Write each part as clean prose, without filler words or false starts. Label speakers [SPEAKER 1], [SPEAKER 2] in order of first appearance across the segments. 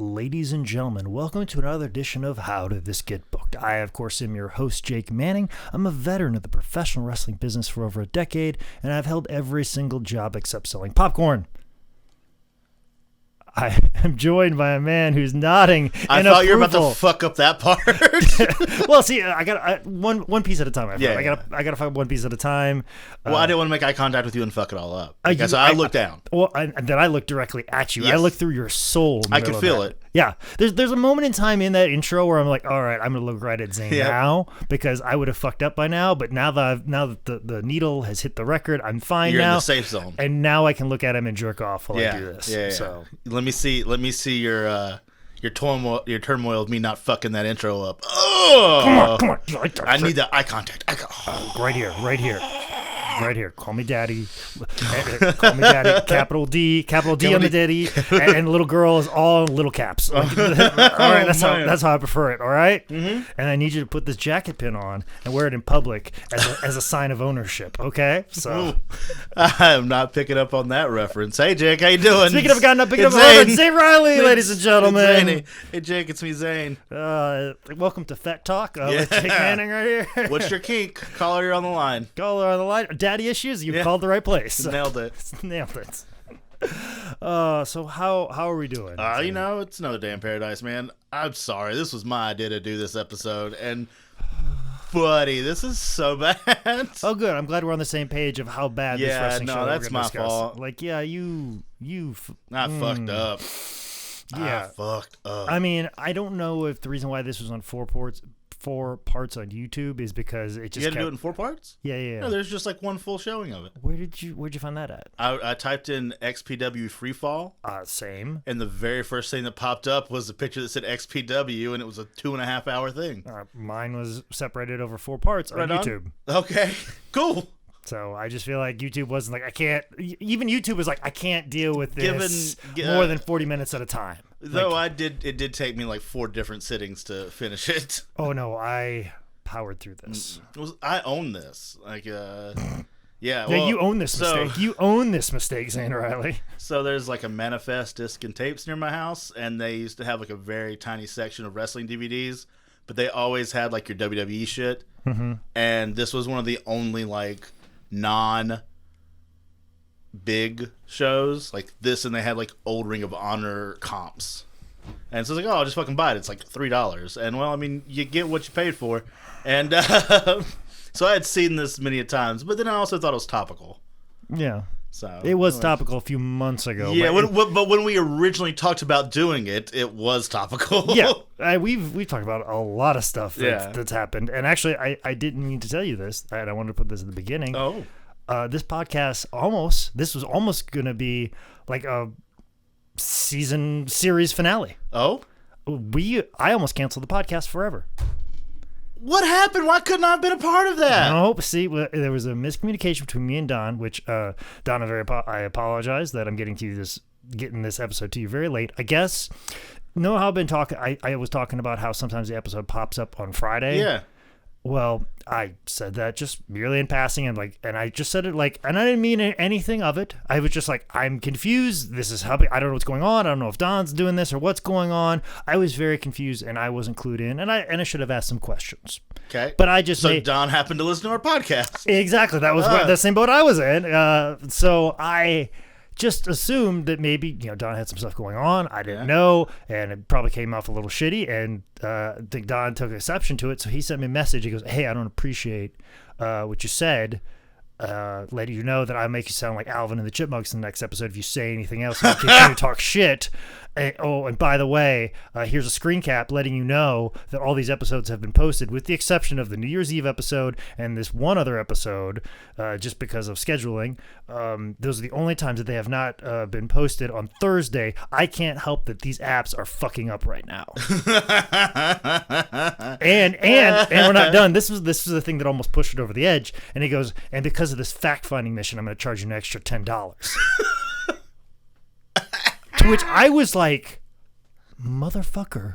[SPEAKER 1] Ladies and gentlemen, welcome to another edition of How Did This Get Booked? I, of course, am your host, Jake Manning. I'm a veteran of the professional wrestling business for over a decade, and I've held every single job except selling popcorn. I am joined by a man who's nodding.
[SPEAKER 2] I thought you were about to fuck up that part.
[SPEAKER 1] Well, see, I got one piece at a time. I got to fuck up one piece at a time.
[SPEAKER 2] Well, I didn't want to make eye contact with you and fuck it all up. Because I looked down.
[SPEAKER 1] Well, and then I looked directly at you. Yes. I looked through your soul.
[SPEAKER 2] I could feel it.
[SPEAKER 1] Yeah, there's a moment in time in that intro where I'm like, all right, I'm gonna look right at Zane now because I would have fucked up by now. But now that the needle has hit the record, I'm fine
[SPEAKER 2] You're
[SPEAKER 1] now.
[SPEAKER 2] in the safe zone,
[SPEAKER 1] and now I can look at him and jerk off while I do this.
[SPEAKER 2] Yeah.
[SPEAKER 1] So
[SPEAKER 2] let me see your turmoil of me not fucking that intro up. Oh,
[SPEAKER 1] come on!
[SPEAKER 2] I need that eye contact.
[SPEAKER 1] Right here. Call me daddy. Call me daddy. Capital D on the daddy, and little girl is all little caps. All right, that's how I prefer it. All right. Mm-hmm. And I need you to put this jacket pin on and wear it in public as a sign of ownership. Okay. So
[SPEAKER 2] I am not picking up on that reference. Hey Jake, how you doing?
[SPEAKER 1] Speaking of not picking up on Zane Riley, ladies and gentlemen.
[SPEAKER 2] Hey Jake, it's me, Zane.
[SPEAKER 1] Welcome to Fet Talk with Jake Manning right here.
[SPEAKER 2] What's your kink? Call her on the line.
[SPEAKER 1] Daddy issues, you called the right place.
[SPEAKER 2] Nailed it.
[SPEAKER 1] So how are we doing?
[SPEAKER 2] It's another day in paradise, man. I'm sorry. This was my idea to do this episode, and buddy, this is so bad.
[SPEAKER 1] Oh, good. I'm glad we're on the same page of how bad this wrestling show is.
[SPEAKER 2] Yeah, no, that's my fault.
[SPEAKER 1] Like, yeah, you
[SPEAKER 2] fucked up.
[SPEAKER 1] Yeah,
[SPEAKER 2] I fucked up.
[SPEAKER 1] I mean, I don't know if the reason why this was on four parts on YouTube is because it just
[SPEAKER 2] you had to do it in 4 parts?
[SPEAKER 1] Yeah.
[SPEAKER 2] No, there's just like one full showing of it.
[SPEAKER 1] Where'd you find that at?
[SPEAKER 2] I typed in XPW Freefall.
[SPEAKER 1] Same.
[SPEAKER 2] And the very first thing that popped up was a picture that said XPW, and it was a 2.5 hour thing.
[SPEAKER 1] Mine was separated over 4 parts on YouTube.
[SPEAKER 2] Okay, cool.
[SPEAKER 1] So I just feel like YouTube wasn't like, even YouTube was like, I can't deal with this more than 40 minutes at a time.
[SPEAKER 2] Though it did take me like 4 different sittings to finish it.
[SPEAKER 1] Oh no, I powered through this.
[SPEAKER 2] I own this.
[SPEAKER 1] You own this mistake. You own this mistake, Zane Riley.
[SPEAKER 2] So there's like a Manifest disc and tapes near my house, and they used to have like a very tiny section of wrestling DVDs, but they always had like your WWE shit. Mm-hmm. And this was one of the only like non-big shows like this, and they had like old Ring of Honor comps, and so it's like, I'll just fucking buy it. It's like $3, and well, I mean, you get what you paid for, and so I had seen this many a times, but then I also thought it was topical.
[SPEAKER 1] Yeah,
[SPEAKER 2] so
[SPEAKER 1] it was topical a few months ago.
[SPEAKER 2] Yeah, but when we originally talked about doing it, it was topical.
[SPEAKER 1] Yeah, we've talked about a lot of stuff that's happened, and actually, I didn't mean to tell you this, and I wanted to put this at the beginning.
[SPEAKER 2] Oh.
[SPEAKER 1] This podcast this was almost going to be like a series finale.
[SPEAKER 2] Oh?
[SPEAKER 1] I almost canceled the podcast forever. What happened? Why couldn't I have been a part of that?
[SPEAKER 2] Nope. See, there was a miscommunication between me and Don, which, Don, I apologize that I'm getting this episode to you very late. I guess, know how I've been talking, I was talking about how sometimes the episode pops up on Friday.
[SPEAKER 1] Yeah.
[SPEAKER 2] Well, I said that just merely in passing, and I just said it and I didn't mean anything of it. I was just like, I'm confused. This is I don't know what's going on. I don't know if Don's doing this or what's going on. I was very confused, and I wasn't clued in, and I should have asked some questions.
[SPEAKER 1] Okay,
[SPEAKER 2] but I just
[SPEAKER 1] Don happened to listen to our podcast.
[SPEAKER 2] Exactly, that was the same boat I was in. So I just assumed that maybe Don had some stuff going on. I didn't know, and it probably came off a little shitty, and I think Don took exception to it. So he sent me a message. He goes, "Hey, I don't appreciate what you said. Letting you know that I make you sound like Alvin and the Chipmunks in the next episode if you say anything else. I'll continue to talk shit. And by the way, here's a screen cap letting you know that all these episodes have been posted, with the exception of the New Year's Eve episode and this one other episode, just because of scheduling. Those are the only times that they have not been posted on Thursday. I can't help that these apps are fucking up right now. and we're not done. This is the thing that almost pushed it over the edge. And he goes, and because of this fact-finding mission, I'm going to charge you an extra $10. To which I was like, motherfucker,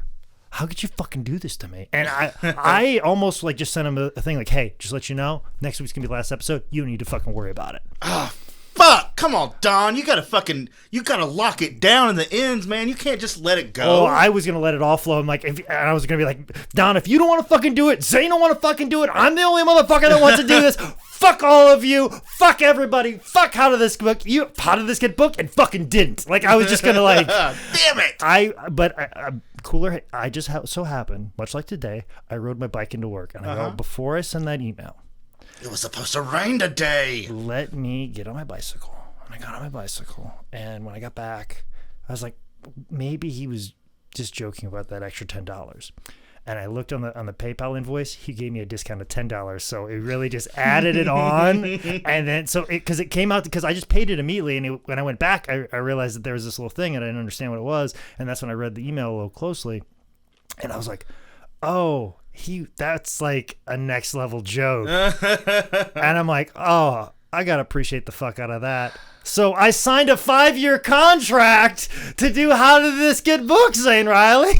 [SPEAKER 2] how could you fucking do this to me? And I almost just sent him a thing hey, just let you know, next week's going to be the last episode. You don't need to fucking worry about it.
[SPEAKER 1] Oh, fuck.
[SPEAKER 3] Come on, Don. You gotta lock it down in the ends, man. You can't just let it go.
[SPEAKER 2] Oh, I was gonna let it all flow. I'm like, and I was gonna be like, Don, if you don't want to fucking do it, Zane don't want to fucking do it. I'm the only motherfucker that wants to do this. Fuck all of you. Fuck everybody. Fuck how did this book? How did this get booked? And fucking didn't. Like, I was just gonna like,
[SPEAKER 3] damn it.
[SPEAKER 2] Cooler. I just so happened, much like today, I rode my bike into work, and I go, before I send that email,
[SPEAKER 3] it was supposed to rain today.
[SPEAKER 2] Let me get on my bicycle. And I got on my bicycle, and when I got back, I was like, maybe he was just joking about that extra $10. And I looked on the PayPal invoice. He gave me a discount of $10, so it really just added it on. And then because it came out, because I just paid it immediately, and when I went back, I realized that there was this little thing, and I didn't understand what it was. And that's when I read the email a little closely, and I was like, oh, that's like a next level joke. And I'm like, oh, I gotta appreciate the fuck out of that. So I signed a 5-year contract to do How Did This Get Booked, Zane Riley?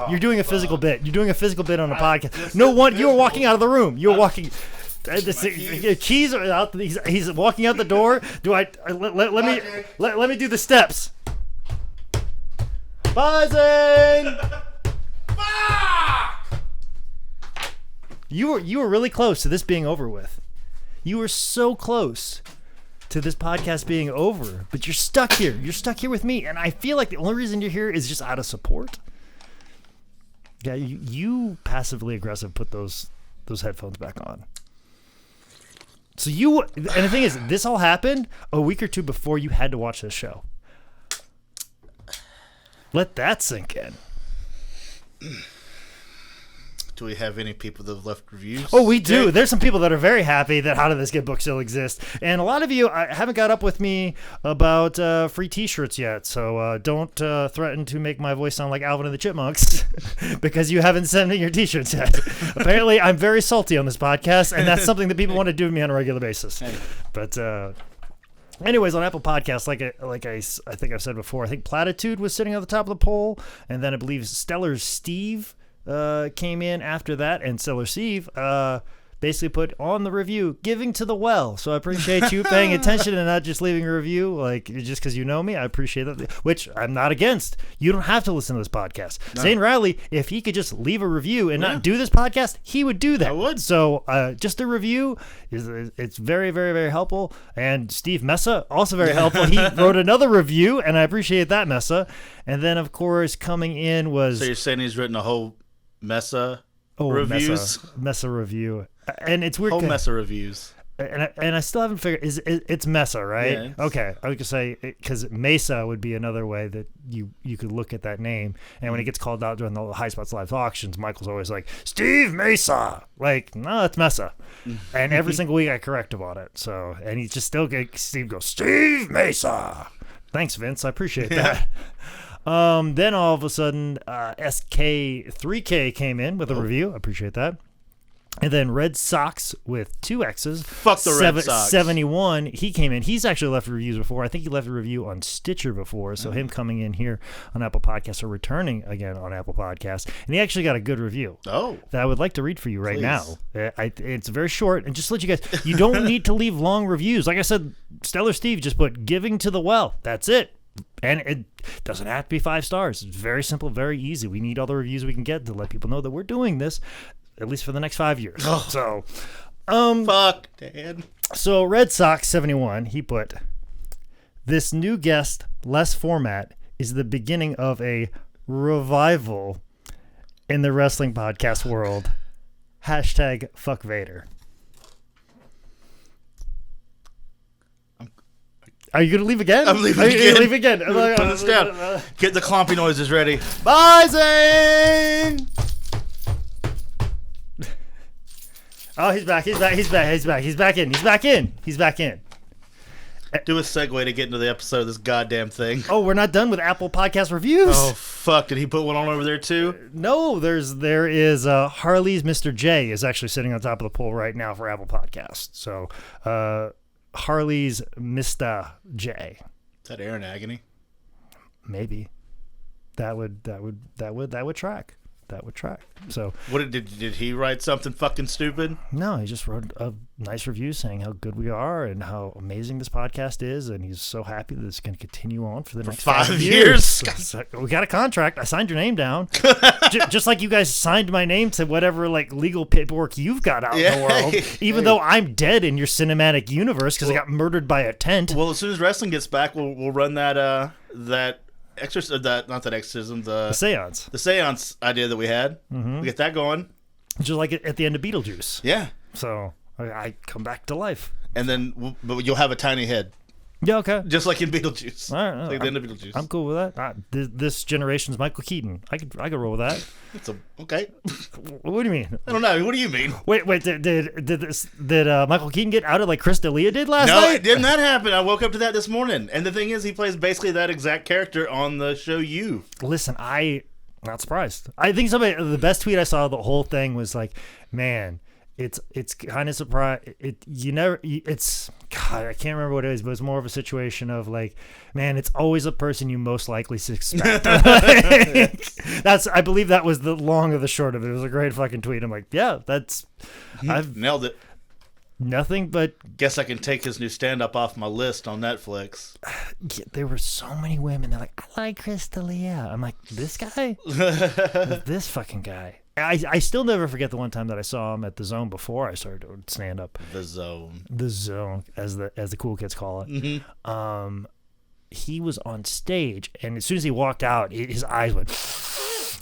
[SPEAKER 2] You're doing a physical bit. You're doing a physical bit on a podcast. No one. You were walking out of the room. You were walking. Keys are out. He's walking out the door. Do I? Let me do the steps. Bye, Zane. You were really close to this being over with. You were so close to this podcast being over, but you're stuck here. You're stuck here with me, and I feel like the only reason you're here is just out of support. Yeah, you passively aggressive put those headphones back on. So and the thing is, this all happened a week or two before you had to watch this show. Let that sink in.
[SPEAKER 3] Do we have any people that have left reviews?
[SPEAKER 2] Oh, we do. Jake? There's some people that are very happy that How Did This Get Booked still exists. And a lot of you haven't got up with me about free t-shirts yet. So don't threaten to make my voice sound like Alvin and the Chipmunks because you haven't sent me your t-shirts yet. Apparently, I'm very salty on this podcast, and that's something that people want to do to me on a regular basis. Hey. But anyways, on Apple Podcasts, I think I've said before, I think Platitude was sitting at the top of the poll, and then I believe Stellar Steve came in after that, and Stellar Steve basically put on the review, giving to the well. So I appreciate you paying attention and not just leaving a review, like just because you know me. I appreciate that, which I'm not against. You don't have to listen to this podcast. No. Zane Riley, if he could just leave a review and not do this podcast, he would do that.
[SPEAKER 3] I would.
[SPEAKER 2] So just a review it's very, very, very helpful. And Steve Messa, also very helpful. He wrote another review, and I appreciate that, Messa. And then, of course, coming in was...
[SPEAKER 3] So you're saying he's written a whole Messa reviews?
[SPEAKER 2] Messa review. And it's weird.
[SPEAKER 3] Whole Messa reviews.
[SPEAKER 2] And I still haven't figured... It's Messa, right?
[SPEAKER 3] Yeah,
[SPEAKER 2] okay. I was going to say... Because Mesa would be another way that you could look at that name. And when it gets called out during the High Spots Live auctions, Michael's always like, Steve Mesa! Like, no, it's Messa. And every single week I correct him on it. So, and he's just still... Steve goes, Steve Mesa! Thanks, Vince. I appreciate that. Then all of a sudden, SK3K came in with a review. I appreciate that. And then Red Sox with 2 X's.
[SPEAKER 3] Fuck the Red Sox.
[SPEAKER 2] 71, he came in. He's actually left reviews before. I think he left a review on Stitcher before. So him coming in here on Apple Podcasts, or returning again on Apple Podcasts. And he actually got a good review.
[SPEAKER 3] Oh.
[SPEAKER 2] That I would like to read for you right now. It's very short. And just to let you guys, you don't need to leave long reviews. Like I said, Stellar Steve just put giving to the well. That's it. And it doesn't have to be 5 stars. It's very simple, very easy. We need all the reviews we can get to let people know that we're doing this, at least for the next 5 years.
[SPEAKER 3] Oh.
[SPEAKER 2] So,
[SPEAKER 3] fuck, Dad.
[SPEAKER 2] So Red Sox 71, he put, this new guest, less format, is the beginning of a revival in the wrestling podcast world. Hashtag fuck Vader. Are you going to leave again?
[SPEAKER 3] I'm leaving
[SPEAKER 2] again.
[SPEAKER 3] Are you
[SPEAKER 2] going to leave again?
[SPEAKER 3] Put this down. Get the clompy noises ready.
[SPEAKER 2] Bye, Zane! Oh, he's back. He's back in.
[SPEAKER 3] Do a segue to get into the episode of this goddamn thing.
[SPEAKER 2] Oh, we're not done with Apple Podcast reviews?
[SPEAKER 3] Oh, fuck. Did he put one on over there, too?
[SPEAKER 2] No, there is Harley's Mr. J is actually sitting on top of the poll right now for Apple Podcasts. So, Harley's Mr. J.
[SPEAKER 3] Is that Aaron Agony?
[SPEAKER 2] Maybe. That would track. would track. So
[SPEAKER 3] did he write something fucking stupid?
[SPEAKER 2] no, he just wrote a nice review saying how good we are and how amazing this podcast is, and he's so happy that it's going to continue on for the next
[SPEAKER 3] 5 years.
[SPEAKER 2] So we got a contract. I signed your name down, just like you guys signed my name to whatever like legal paperwork you've got out in the world. Even though I'm dead in your cinematic universe because I got murdered by a tent.
[SPEAKER 3] Well, as soon as wrestling gets back, we'll run that exorcism,
[SPEAKER 2] The seance.
[SPEAKER 3] the seance idea that we had. We get that going.
[SPEAKER 2] Just like at the end of Beetlejuice.
[SPEAKER 3] Yeah,
[SPEAKER 2] So I come back to life.
[SPEAKER 3] and then but you'll have a tiny head,
[SPEAKER 2] Yeah, okay.
[SPEAKER 3] just like in Beetlejuice.
[SPEAKER 2] All right,
[SPEAKER 3] Like the end of Beetlejuice.
[SPEAKER 2] I'm cool with that. This generation's Michael Keaton. I could roll with that.
[SPEAKER 3] Okay.
[SPEAKER 2] What do you mean?
[SPEAKER 3] I don't know. What do you mean?
[SPEAKER 2] Wait. Did Michael Keaton get outed like Chris D'Elia did last
[SPEAKER 3] No,
[SPEAKER 2] night?
[SPEAKER 3] it didn't that happen. I woke up to that this morning, and the thing is, he plays basically that exact character on the show. You
[SPEAKER 2] Listen, I'm not surprised. I think the best tweet I saw of the whole thing was like, man, it's kind of surprise. God, I can't remember what it is, but it's more of a situation of like, man, it's always a person you most likely suspect. I believe that was the long of the short of it. It was a great fucking tweet. I'm like, yeah, I've
[SPEAKER 3] nailed it.
[SPEAKER 2] nothing but.
[SPEAKER 3] Guess I can take his new stand-up off my list on Netflix.
[SPEAKER 2] There were so many women. They're like, I like Chris D'Elia. I'm like, this guy, this fucking guy. I still never forget the one time that I saw him at the Zone before I started doing stand up.
[SPEAKER 3] The Zone,
[SPEAKER 2] as the cool kids call it.
[SPEAKER 3] Mm-hmm.
[SPEAKER 2] He was on stage, and as soon as he walked out, his eyes went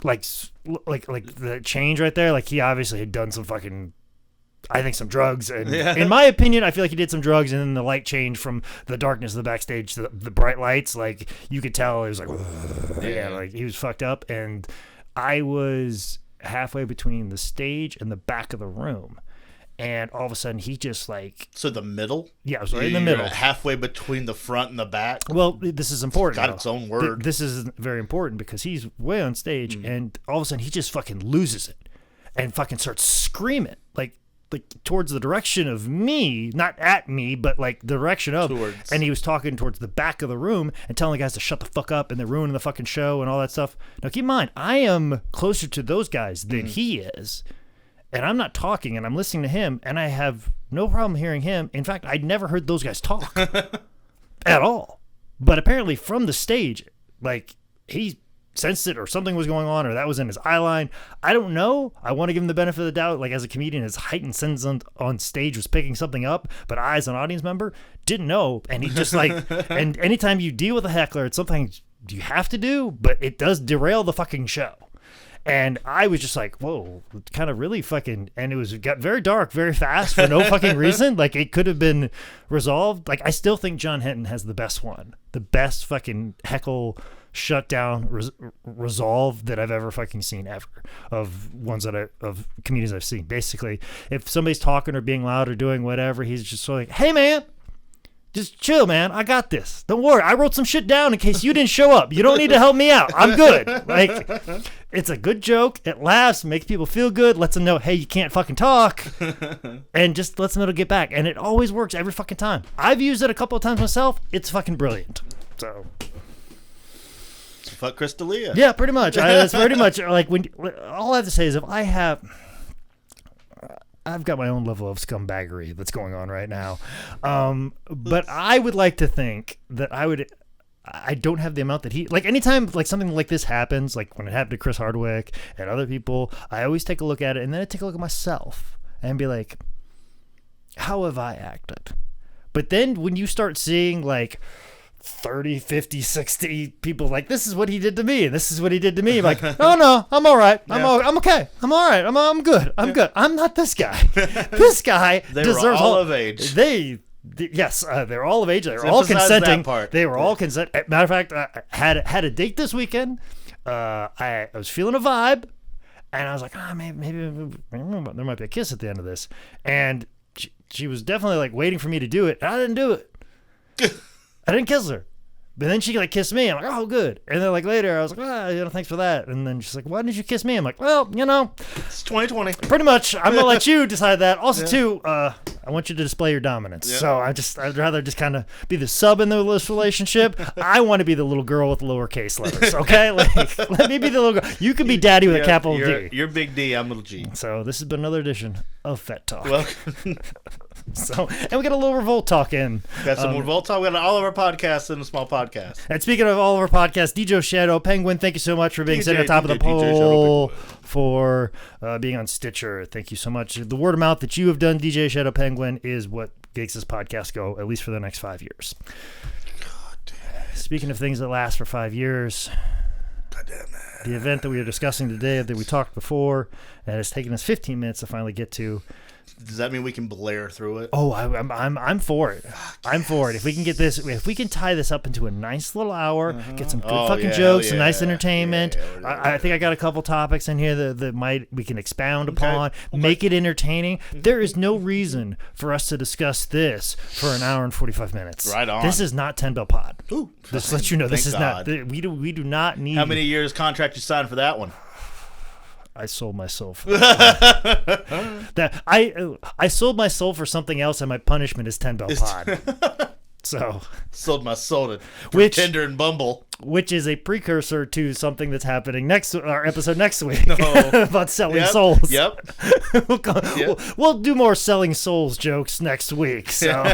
[SPEAKER 2] like the change right there. Like he obviously had done some fucking, I think, some drugs. And in my opinion, I feel like he did some drugs, and then the light changed from the darkness of the backstage to the bright lights. Like you could tell it was like, like he was fucked up. And I was halfway between the stage and the back of the room, and all of a sudden he just like,
[SPEAKER 3] so the middle.
[SPEAKER 2] Yeah, I was right in the middle,
[SPEAKER 3] halfway between the front and the back.
[SPEAKER 2] Well, this is important.
[SPEAKER 3] Got its own word.
[SPEAKER 2] This is very important because he's way on stage, and all of a sudden he just fucking loses it and fucking starts screaming like towards the direction of me, not at me, but like the direction of.
[SPEAKER 3] Towards.
[SPEAKER 2] And he was talking towards the back of the room and telling the guys to shut the fuck up, and they're ruining the fucking show and all that stuff. Now keep in mind, I am closer to those guys than he is, and I'm not talking, and I'm listening to him, and I have no problem hearing him. In fact, I'd never heard those guys talk at all. But apparently from the stage, like he sensed it, or something was going on, or that was in his eye line. I don't know. I want to give him the benefit of the doubt. Like as a comedian, his heightened sense on stage was picking something up, but I, as an audience member, didn't know. And he just like, and anytime you deal with a heckler, it's something you have to do, but it does derail the fucking show. And I was just like, whoa, kind of really fucking, and it got very dark very fast for no fucking reason. Like it could have been resolved. Like I still think John Henton has the best one, the best fucking heckle shutdown resolve that I've ever fucking seen ever, of comedians I've seen. Basically, if somebody's talking or being loud or doing whatever, he's just sort of like, hey man, just chill, man. I got this. Don't worry. I wrote some shit down in case you didn't show up. You don't need to help me out. I'm good. Like, it's a good joke. It laughs, makes people feel good, lets them know, hey, you can't fucking talk, and just lets them get back. And it always works every fucking time. I've used it a couple of times myself. It's fucking brilliant. So
[SPEAKER 3] fuck Chris D'Elia.
[SPEAKER 2] Yeah, pretty much. That's pretty much like when. All I have to say is if I've got my own level of scumbaggery that's going on right now, but I would like to think that I don't have the amount that he, like anytime like something like this happens, like when it happened to Chris Hardwick and other people, I always take a look at it, and then I take a look at myself and be like, how have I acted? But then when you start seeing like 30, 50, 60 people like, this is what he did to me, and this is what he did to me. I'm like, oh no, I'm all right. I'm okay. I'm all right. I'm good. I'm good. I'm not this guy. This guy deserves
[SPEAKER 3] all of age.
[SPEAKER 2] Yes, they're all of age. They were all consenting. They were all consent. Matter of fact, I had a date this weekend. I was feeling a vibe, and I was like, maybe there might be a kiss at the end of this. And she was definitely like waiting for me to do it. And I didn't do it. I didn't kiss her. But then she like kissed me. I'm like, oh, good. And then like later, I was like, thanks for that. And then she's like, why didn't you kiss me? I'm like, well,
[SPEAKER 3] it's 2020.
[SPEAKER 2] Pretty much. I'm gonna let you decide that. Also, too, I want you to display your dominance.
[SPEAKER 3] Yeah.
[SPEAKER 2] So I'd rather just kind of be the sub in this relationship. I want to be the little girl with lowercase letters. Okay, like let me be the little girl. You can be daddy with a capital D.
[SPEAKER 3] You're big D. I'm little G.
[SPEAKER 2] So this has been another edition of Fet Talk.
[SPEAKER 3] Welcome.
[SPEAKER 2] So, and we got a little Revolt Talk in.
[SPEAKER 3] Got some more Revolt Talk. We got all of our podcasts in a small podcast.
[SPEAKER 2] And speaking of all of our podcasts, DJ Shadow Penguin, thank you so much for being sitting on top of the poll, for being on Stitcher. Thank you so much. The word of mouth that you have done, DJ Shadow Penguin, is what makes this podcast go, at least for the next 5 years.
[SPEAKER 3] God damn.
[SPEAKER 2] Speaking of things that last for 5 years,
[SPEAKER 3] God damn it.
[SPEAKER 2] the event that we were discussing today that we talked before, and has taken us 15 minutes to finally get to.
[SPEAKER 3] Does that mean we can blare through it?
[SPEAKER 2] Oh, I'm for it. I'm for it. If we can get this, if we can tie this up into a nice little hour, get some good jokes, some nice entertainment. I think I got a couple topics in here that we can expound upon, make it entertaining. There is no reason for us to discuss this for an hour and 45 minutes.
[SPEAKER 3] Right on.
[SPEAKER 2] This is not 10 Bell Pod.
[SPEAKER 3] Ooh,
[SPEAKER 2] Just to let you know, this is
[SPEAKER 3] God.
[SPEAKER 2] not. We do not need.
[SPEAKER 3] How many years contract you signed for that one?
[SPEAKER 2] I sold my soul for that. I sold my soul for something else, and my punishment is 10 Bell Pod. So
[SPEAKER 3] sold my soul to Tinder and Bumble,
[SPEAKER 2] which is a precursor to something that's happening our episode next week about selling souls.
[SPEAKER 3] Yep.
[SPEAKER 2] We'll do more selling souls jokes next week. So,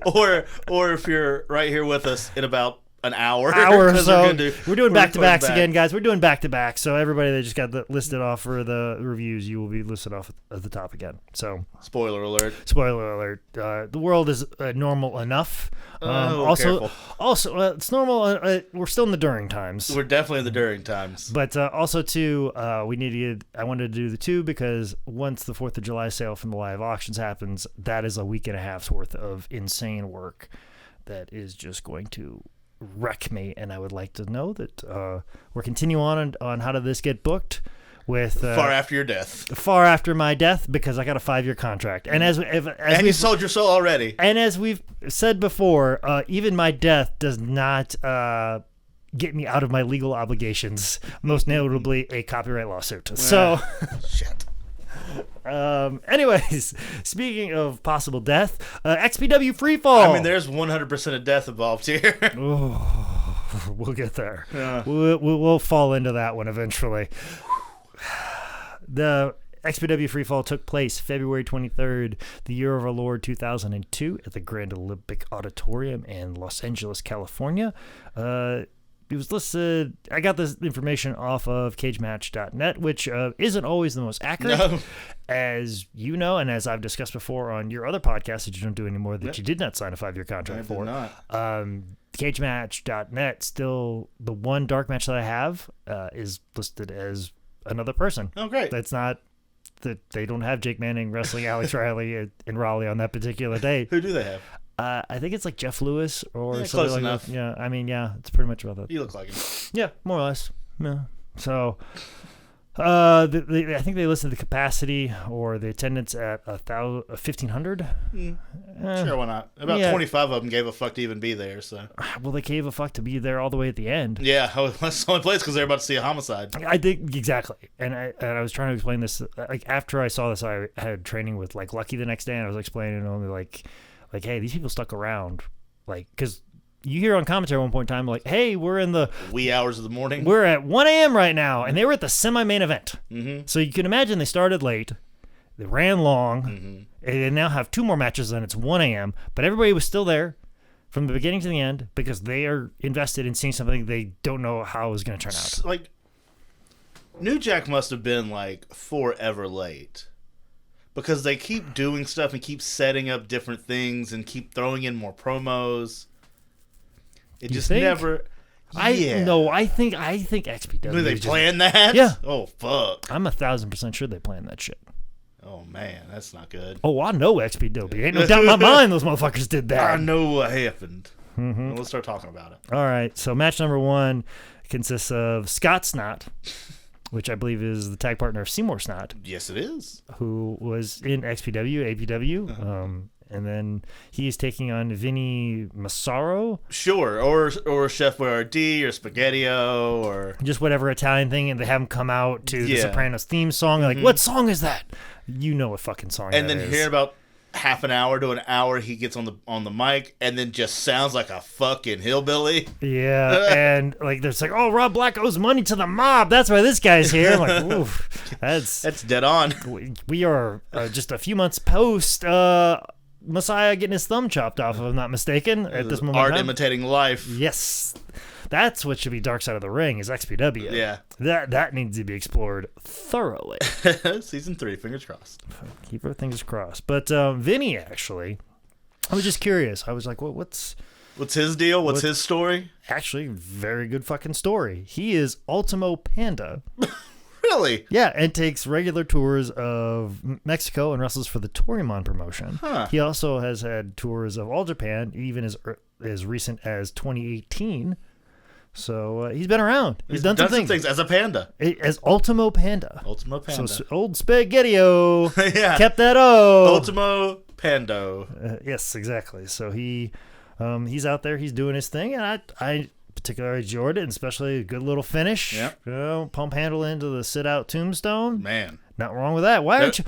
[SPEAKER 3] or if you're right here with us in about an hour
[SPEAKER 2] or so. We're doing back-to-backs again, guys. We're doing back-to-back. So everybody that just got listed off for the reviews, you will be listed off at the top again. So
[SPEAKER 3] spoiler alert.
[SPEAKER 2] The world is normal enough.
[SPEAKER 3] Careful.
[SPEAKER 2] It's normal. We're still in the during times.
[SPEAKER 3] We're definitely in the during times.
[SPEAKER 2] But also too, I wanted to do the two because once the 4th of July sale from the live auctions happens, that is a week and a half's worth of insane work that is just going to wreck me, and I would like to know that we're continuing on how did this get booked with
[SPEAKER 3] far after your death,
[SPEAKER 2] far after my death, because I got a 5-year contract, and as
[SPEAKER 3] you sold your soul already,
[SPEAKER 2] and as we've said before, even my death does not get me out of my legal obligations, most notably a copyright lawsuit. So
[SPEAKER 3] shit.
[SPEAKER 2] Anyways, speaking of possible death, XPW Freefall.
[SPEAKER 3] I mean, there's 100% of death involved here.
[SPEAKER 2] We'll get there. Yeah. We'll fall into that one eventually. The XPW Freefall took place February 23rd, the year of our Lord 2002, at the Grand Olympic Auditorium in Los Angeles, California. It was listed. I got this information off of cagematch.net, which isn't always the most accurate, as you know, and as I've discussed before on your other podcast that you don't do anymore, that you did not sign a 5-year contract for. Cagematch.net, still the one dark match that I have is listed as another person.
[SPEAKER 3] Oh, great.
[SPEAKER 2] That's not that they don't have Jake Manning wrestling Alex Riley in Raleigh on that particular day.
[SPEAKER 3] Who do they have?
[SPEAKER 2] I think it's like Jeff Lewis or something
[SPEAKER 3] close
[SPEAKER 2] like
[SPEAKER 3] enough.
[SPEAKER 2] that. Yeah, I mean, yeah, it's pretty much about that.
[SPEAKER 3] You look like him.
[SPEAKER 2] Yeah, more or less. Yeah. So, I think they listed the capacity or the attendance at 1,500.
[SPEAKER 3] Sure, why not? About 25 of them gave a fuck to even be there. So,
[SPEAKER 2] well, they gave a fuck to be there all the way at the end.
[SPEAKER 3] Yeah, that's the only place because they're about to see a homicide.
[SPEAKER 2] I think exactly, and I was trying to explain this. Like after I saw this, I had training with like Lucky the next day, and I was explaining only like, hey, these people stuck around, like, because you hear on commentary at one point in time, like, hey, we're in the
[SPEAKER 3] wee hours of the morning.
[SPEAKER 2] We're at 1 a.m. right now, and they were at the semi-main event.
[SPEAKER 3] Mm-hmm.
[SPEAKER 2] So you can imagine they started late, they ran long, and they now have 2 more matches, and it's 1 a.m., but everybody was still there from the beginning to the end because they are invested in seeing something they don't know how is going to turn out.
[SPEAKER 3] Like, New Jack must have been, like, forever late. Because they keep doing stuff and keep setting up different things and keep throwing in more promos. It just never.
[SPEAKER 2] I think XPW.
[SPEAKER 3] Do they plan that?
[SPEAKER 2] Yeah.
[SPEAKER 3] Oh fuck.
[SPEAKER 2] I'm 1,000% sure they planned that shit.
[SPEAKER 3] Oh man, that's not good.
[SPEAKER 2] Oh, I know XPW. Ain't no doubt in my mind those motherfuckers did that.
[SPEAKER 3] I know what happened. Mm-hmm. Let's start talking about it.
[SPEAKER 2] All right. So match number 1 consists of Scott Snott, which I believe is the tag partner of Seymour Snott.
[SPEAKER 3] Yes, it is.
[SPEAKER 2] Who was in XPW, APW, and then he is taking on Vinny Massaro.
[SPEAKER 3] Sure, or Chef Boyardee, or Spaghetti-O, or
[SPEAKER 2] just whatever Italian thing, and they have him come out to the Sopranos theme song. Like, what song is that? You know what fucking song that is.
[SPEAKER 3] And then hearing about half an hour to an hour he gets on the mic and then just sounds like a fucking hillbilly.
[SPEAKER 2] Yeah, and like there's like, oh, Rob Black owes money to the mob. That's why this guy's here. I'm like, oof,
[SPEAKER 3] that's dead on.
[SPEAKER 2] We are just a few months post Messiah getting his thumb chopped off, if I'm not mistaken, at this moment.
[SPEAKER 3] Art imitating life.
[SPEAKER 2] Yes. That's what should be Dark Side of the Ring, is XPW.
[SPEAKER 3] Yeah.
[SPEAKER 2] That needs to be explored thoroughly.
[SPEAKER 3] Season 3, fingers crossed.
[SPEAKER 2] Keep our fingers crossed. But Vinny, actually, I was just curious. I was like, well, what's
[SPEAKER 3] his deal? What's his story?
[SPEAKER 2] Actually, very good fucking story. He is Ultimo Panda.
[SPEAKER 3] Really?
[SPEAKER 2] Yeah, and takes regular tours of Mexico and wrestles for the Torimon promotion.
[SPEAKER 3] Huh.
[SPEAKER 2] He also has had tours of All Japan, even as recent as 2018. So he's been around. He's done some things
[SPEAKER 3] as a panda.
[SPEAKER 2] As Ultimo Panda.
[SPEAKER 3] Ultimo Panda.
[SPEAKER 2] So old Spaghetti-O.
[SPEAKER 3] Yeah.
[SPEAKER 2] Kept that O.
[SPEAKER 3] Ultimo Pando.
[SPEAKER 2] Yes, exactly. So he's out there. He's doing his thing, and I particularly enjoyed it, and especially a good little finish.
[SPEAKER 3] Yep.
[SPEAKER 2] You know, pump handle into the sit-out tombstone.
[SPEAKER 3] Man.
[SPEAKER 2] Not wrong with that. Why aren't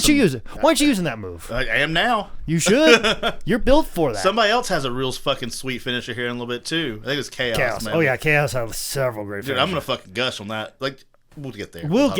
[SPEAKER 2] you using that move?
[SPEAKER 3] I am now.
[SPEAKER 2] You should. You're built for that.
[SPEAKER 3] Somebody else has a real fucking sweet finisher here in a little bit too. I think it's Chaos. Man.
[SPEAKER 2] Oh yeah, Chaos has several great finishes.
[SPEAKER 3] Dude, I'm gonna fucking gush on that. Like, we'll get there.
[SPEAKER 2] We'll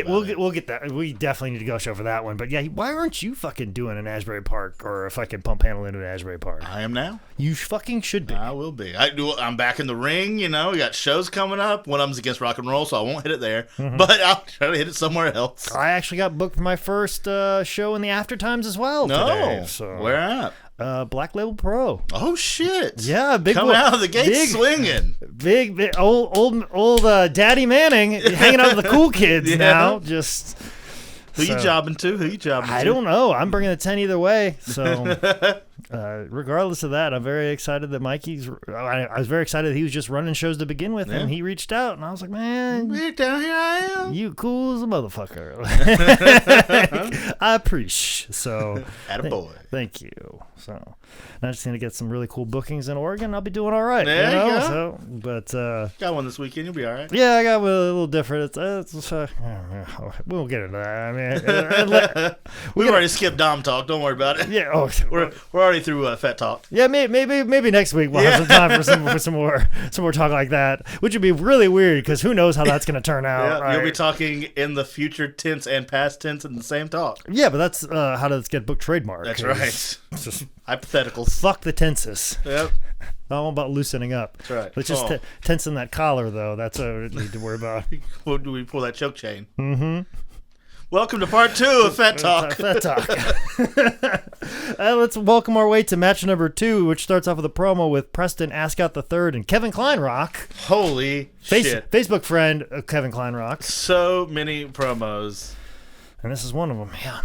[SPEAKER 2] get that. We definitely need to gush over that one. But yeah, why aren't you fucking doing an Asbury Park or a fucking pump handle into an Asbury Park?
[SPEAKER 3] I am now.
[SPEAKER 2] You fucking should be.
[SPEAKER 3] I will be. I'm back in the ring. You know, we got shows coming up. One of them's against Rock and Roll, so I won't hit it there. Mm-hmm. But I'll try to hit it somewhere else.
[SPEAKER 2] I actually got booked for my first show in the After Times as well. Today, so.
[SPEAKER 3] Where at?
[SPEAKER 2] Black Label Pro.
[SPEAKER 3] Oh shit!
[SPEAKER 2] Yeah, big
[SPEAKER 3] coming out of the gate swinging.
[SPEAKER 2] Big old Daddy Manning hanging out with the cool kids now. Just
[SPEAKER 3] who you jobbing to?
[SPEAKER 2] I don't know. I'm bringing a 10 either way. So regardless of that, I'm very excited that Mikey's. I was very excited that he was just running shows to begin with, and he reached out, and I was like, man,
[SPEAKER 3] down here I am.
[SPEAKER 2] You cool as a motherfucker. I appreciate. So
[SPEAKER 3] attaboy.
[SPEAKER 2] Thank you. So I just need to get some really cool bookings in Oregon. I'll be doing all right.
[SPEAKER 3] There you go.
[SPEAKER 2] So, but
[SPEAKER 3] got one this weekend. You'll be all right.
[SPEAKER 2] Yeah, I got one a little different. We'll get into that. I mean,
[SPEAKER 3] we've already skipped Dom talk. Don't worry about it.
[SPEAKER 2] Yeah. Oh,
[SPEAKER 3] we're already through Fet Talk.
[SPEAKER 2] Yeah, maybe next week we'll have some time for some more talk like that, which would be really weird because who knows how that's going to turn out.
[SPEAKER 3] Yeah,
[SPEAKER 2] right?
[SPEAKER 3] You'll be talking in the future tense and past tense in the same talk.
[SPEAKER 2] Yeah, but that's how does get book trademark.
[SPEAKER 3] That's right.
[SPEAKER 2] Just
[SPEAKER 3] hypotheticals.
[SPEAKER 2] Fuck the tenses.
[SPEAKER 3] Yep.
[SPEAKER 2] I'm all about loosening up.
[SPEAKER 3] That's right.
[SPEAKER 2] Let's just tense in that collar, though. That's what we need to worry about.
[SPEAKER 3] Do we pull that choke chain?
[SPEAKER 2] Mm-hmm.
[SPEAKER 3] Welcome to part 2 of Fet Talk.
[SPEAKER 2] Fet Talk. Let's welcome our way to match number 2, which starts off with a promo with Preston Ascot III and Kevin Kleinrock.
[SPEAKER 3] Holy shit.
[SPEAKER 2] Facebook friend of Kevin Kleinrock.
[SPEAKER 3] So many promos.
[SPEAKER 2] And this is one of them, yeah.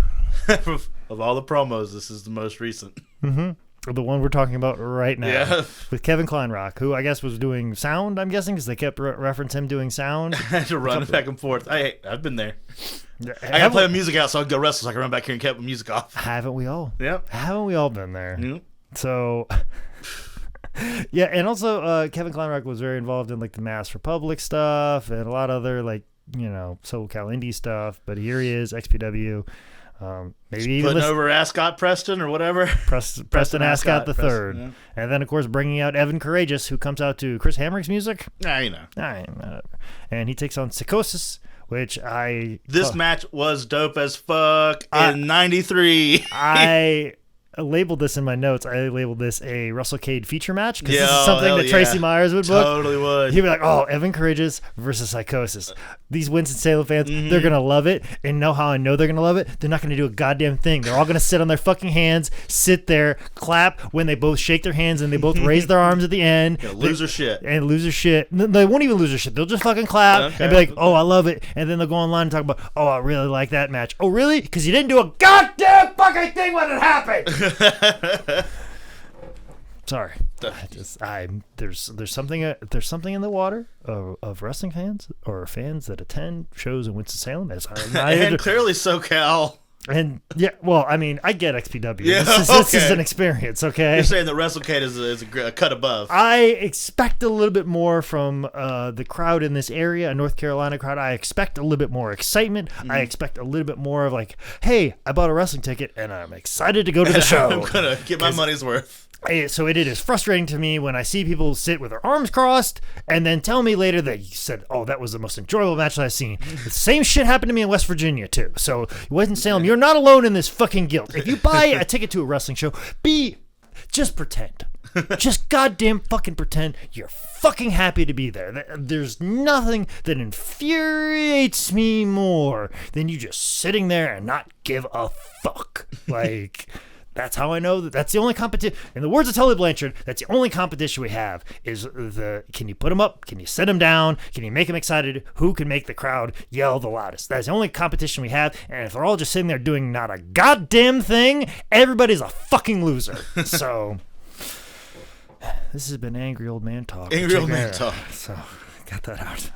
[SPEAKER 3] Of all the promos, this is the most recent.
[SPEAKER 2] Mm-hmm. The one we're talking about right now.
[SPEAKER 3] Yeah.
[SPEAKER 2] With Kevin Kleinrock, who I guess was doing sound, I'm guessing, because they kept reference him doing sound.
[SPEAKER 3] I had to run back and forth. I've been there. I got to play the music out so I can go wrestle so I can run back here and keep the music off.
[SPEAKER 2] Haven't we all?
[SPEAKER 3] Yep.
[SPEAKER 2] Haven't we all been there?
[SPEAKER 3] Yep.
[SPEAKER 2] So, yeah, and also Kevin Kleinrock was very involved in like the Mass Republic stuff and a lot of other like, SoCal indie stuff. But here he is, XPW. Maybe even
[SPEAKER 3] putting over Ascot Preston or whatever.
[SPEAKER 2] Preston Ascot III.
[SPEAKER 3] Yeah.
[SPEAKER 2] And then, of course, bringing out Evan Courageous, who comes out to Chris Hamrick's music.
[SPEAKER 3] Whatever.
[SPEAKER 2] And he takes on Psychosis, which
[SPEAKER 3] This match was dope as fuck in 93.
[SPEAKER 2] I labeled this in my notes. I labeled this a Russell Cade feature match because this is
[SPEAKER 3] Yeah,
[SPEAKER 2] something that Tracy Myers would book.
[SPEAKER 3] Totally would.
[SPEAKER 2] He'd be like, oh, Evan Courageous versus Psychosis. These Winston-Salem fans, they're going to love it. And know how I know they're going to love it? They're not going to do a goddamn thing. They're all going to sit on their fucking hands, sit there, clap when they both shake their hands and they both raise their arms at the end.
[SPEAKER 3] Yeah, lose their shit.
[SPEAKER 2] And lose their shit. They won't even lose their shit. They'll just fucking clap and be like, oh, I love it. And then they'll go online and talk about, oh, I really like that match. Oh, really? Because you didn't do a goddamn fucking thing when it happened. Sorry, there's something in the water of wrestling fans or fans that attend shows in Winston-Salem.
[SPEAKER 3] And clearly SoCal.
[SPEAKER 2] And yeah, well, I mean, I get XPW.
[SPEAKER 3] Yeah,
[SPEAKER 2] This is an experience, okay?
[SPEAKER 3] You're saying that WrestleCade is a cut above.
[SPEAKER 2] I expect a little bit more from the crowd in this area, a North Carolina crowd. I expect a little bit more excitement. I expect a little bit more of like, hey, I bought a wrestling ticket and I'm excited to go to the show.
[SPEAKER 3] I'm going to get my money's worth.
[SPEAKER 2] So it is frustrating to me when I see people sit with their arms crossed and then tell me later that you said, oh, that was the most enjoyable match that I've seen. The same shit happened to me in West Virginia, too. So, Winston-Salem, you're not alone in this fucking guilt. If you buy a ticket to a wrestling show, just pretend. Just goddamn fucking pretend you're fucking happy to be there. There's nothing that infuriates me more than you just sitting there and not give a fuck. Like... That's how I know that's the only competition. In the words of Tully Blanchard, that's the only competition we have is can you put them up? Can you set them down? Can you make them excited? Who can make the crowd yell the loudest? That's the only competition we have. And if they're all just sitting there doing not a goddamn thing, everybody's a fucking loser. So this has been Angry Old Man Talk.
[SPEAKER 3] Angry Old Man Talk.
[SPEAKER 2] So got that out.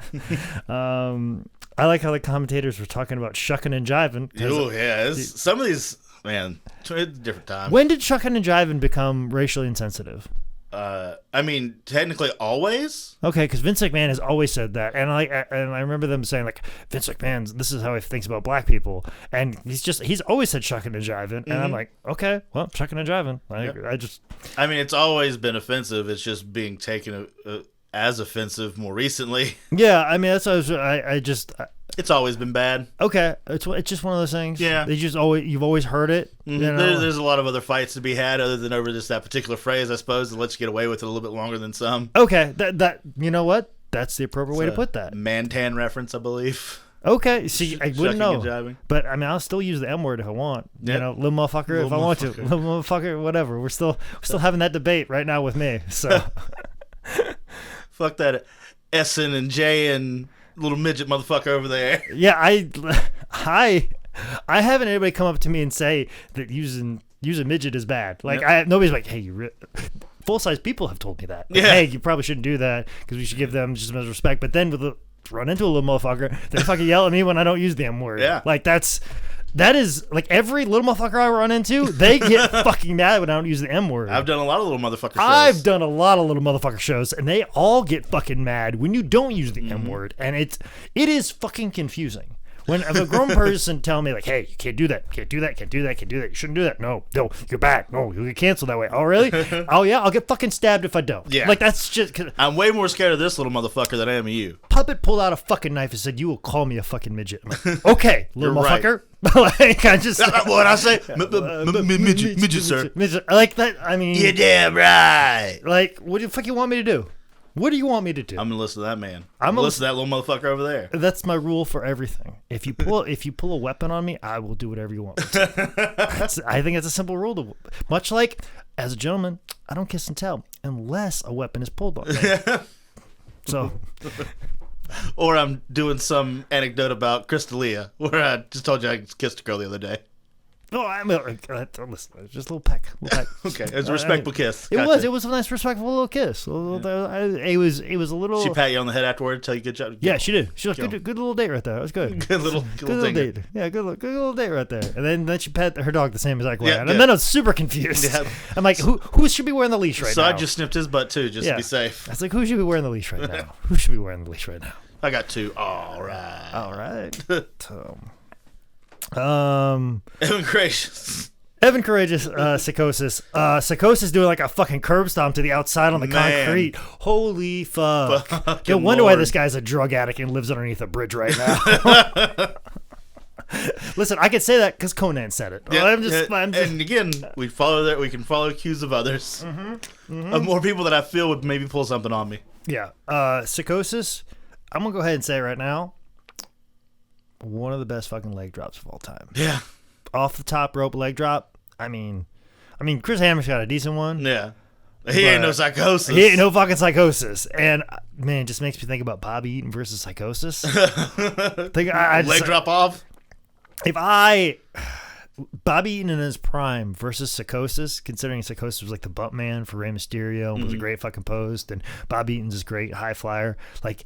[SPEAKER 2] I like how the commentators were talking about shucking and jiving.
[SPEAKER 3] Oh, yeah. Some of these... Man, it's a different time.
[SPEAKER 2] When did shucking and jiving become racially insensitive?
[SPEAKER 3] I mean, technically always.
[SPEAKER 2] Okay, because Vince McMahon has always said that, and I remember them saying like Vince McMahon, this is how he thinks about black people, and he's always said shucking and jiving, and I'm like, okay, well, shucking and jiving. I
[SPEAKER 3] mean, it's always been offensive. It's just being taken as offensive more recently.
[SPEAKER 2] Yeah, I mean that's what
[SPEAKER 3] it's always been bad.
[SPEAKER 2] Okay, it's just one of those things.
[SPEAKER 3] Yeah,
[SPEAKER 2] you've always heard it.
[SPEAKER 3] Mm-hmm.
[SPEAKER 2] You know?
[SPEAKER 3] There's a lot of other fights to be had other than over that particular phrase, I suppose, that lets you get away with it a little bit longer than some.
[SPEAKER 2] Okay, that you know what? That's the appropriate way to put that.
[SPEAKER 3] Man-tan reference, I believe.
[SPEAKER 2] Okay, see, I wouldn't know, but I mean, I'll still use the M word if I want.
[SPEAKER 3] Yep.
[SPEAKER 2] You know, little motherfucker if I want to, little motherfucker, whatever. We're still having that debate right now with me. So,
[SPEAKER 3] fuck that S and J and little midget motherfucker over there.
[SPEAKER 2] Yeah, I haven't anybody come up to me and say that using midget is bad. Like nobody's like, hey, full size people have told me that. Like, hey, you probably shouldn't do that because we should give them just as much respect. But then run into a little motherfucker, they fucking yell at me when I don't use the M word.
[SPEAKER 3] Yeah,
[SPEAKER 2] like that is like every little motherfucker I run into, they get fucking mad when I don't use the M word.
[SPEAKER 3] I've done a lot of little motherfucker shows.
[SPEAKER 2] I've done a lot of little motherfucker shows, and they all get fucking mad when you don't use the M word, and it is fucking confusing. When if a grown person tell me like, hey, you can't do that, can't do that, can't do that, can't do that, you shouldn't do that. No, you're bad. No, you'll get canceled that way. Oh, really? Oh, yeah, I'll get fucking stabbed if I don't.
[SPEAKER 3] Yeah.
[SPEAKER 2] Like, that's just...
[SPEAKER 3] I'm way more scared of this little motherfucker than I am of you.
[SPEAKER 2] Puppet pulled out a fucking knife and said, you will call me a fucking midget. I'm like, okay, little motherfucker.
[SPEAKER 3] Right.
[SPEAKER 2] Like, I just...
[SPEAKER 3] What'd I say? Midget, sir.
[SPEAKER 2] Midget. Like, that, I mean...
[SPEAKER 3] You're damn right.
[SPEAKER 2] Like, what the fuck you want me to do? What do you want me to do?
[SPEAKER 3] I'm gonna listen to that man. I'm gonna listen to that little motherfucker over there.
[SPEAKER 2] That's my rule for everything. If you pull a weapon on me, I will do whatever you want me to. I think it's a simple rule. Much like, as a gentleman, I don't kiss and tell unless a weapon is pulled on me. So,
[SPEAKER 3] or I'm doing some anecdote about Crystalia, where I just told you I kissed a girl the other day.
[SPEAKER 2] No, I mean, listen, just a little peck.
[SPEAKER 3] Okay, it was a respectful kiss.
[SPEAKER 2] It was a nice, respectful little kiss. It was a little.
[SPEAKER 3] She pat you on the head afterward, tell you good job.
[SPEAKER 2] Yeah, she did. She was good little date right there. It was good.
[SPEAKER 3] Good little
[SPEAKER 2] date. Yeah, good little date right there. And then she pat her dog the same exact way. And then I was super confused. Yeah. I'm like, who should be wearing the leash right now?
[SPEAKER 3] So I just snipped his butt too, just to be safe.
[SPEAKER 2] I was like, who should be wearing the leash right now? Who should be wearing the leash right now?
[SPEAKER 3] I got two. All right.
[SPEAKER 2] Evan Courageous, Psychosis. Psychosis doing like a fucking curb stomp to the outside on the concrete. Holy fuck. No wonder why this guy's a drug addict and lives underneath a bridge right now. Listen, I can say that because Conan said it.
[SPEAKER 3] Yeah, and again, we follow that. We can follow cues of others. Of more people that I feel would maybe pull something on me.
[SPEAKER 2] Yeah. Psychosis, I'm going to go ahead and say it right now. One of the best fucking leg drops of all time.
[SPEAKER 3] Yeah.
[SPEAKER 2] Off the top rope leg drop. I mean, Chris Hammer's got a decent one.
[SPEAKER 3] Yeah. He ain't no Psychosis.
[SPEAKER 2] He ain't no fucking Psychosis. And, man, it just makes me think about Bobby Eaton versus Psychosis.
[SPEAKER 3] Leg drop off?
[SPEAKER 2] Bobby Eaton in his prime versus Psychosis, considering Psychosis was like the bump man for Rey Mysterio and was a great fucking post, and Bobby Eaton's this great high flyer. Like,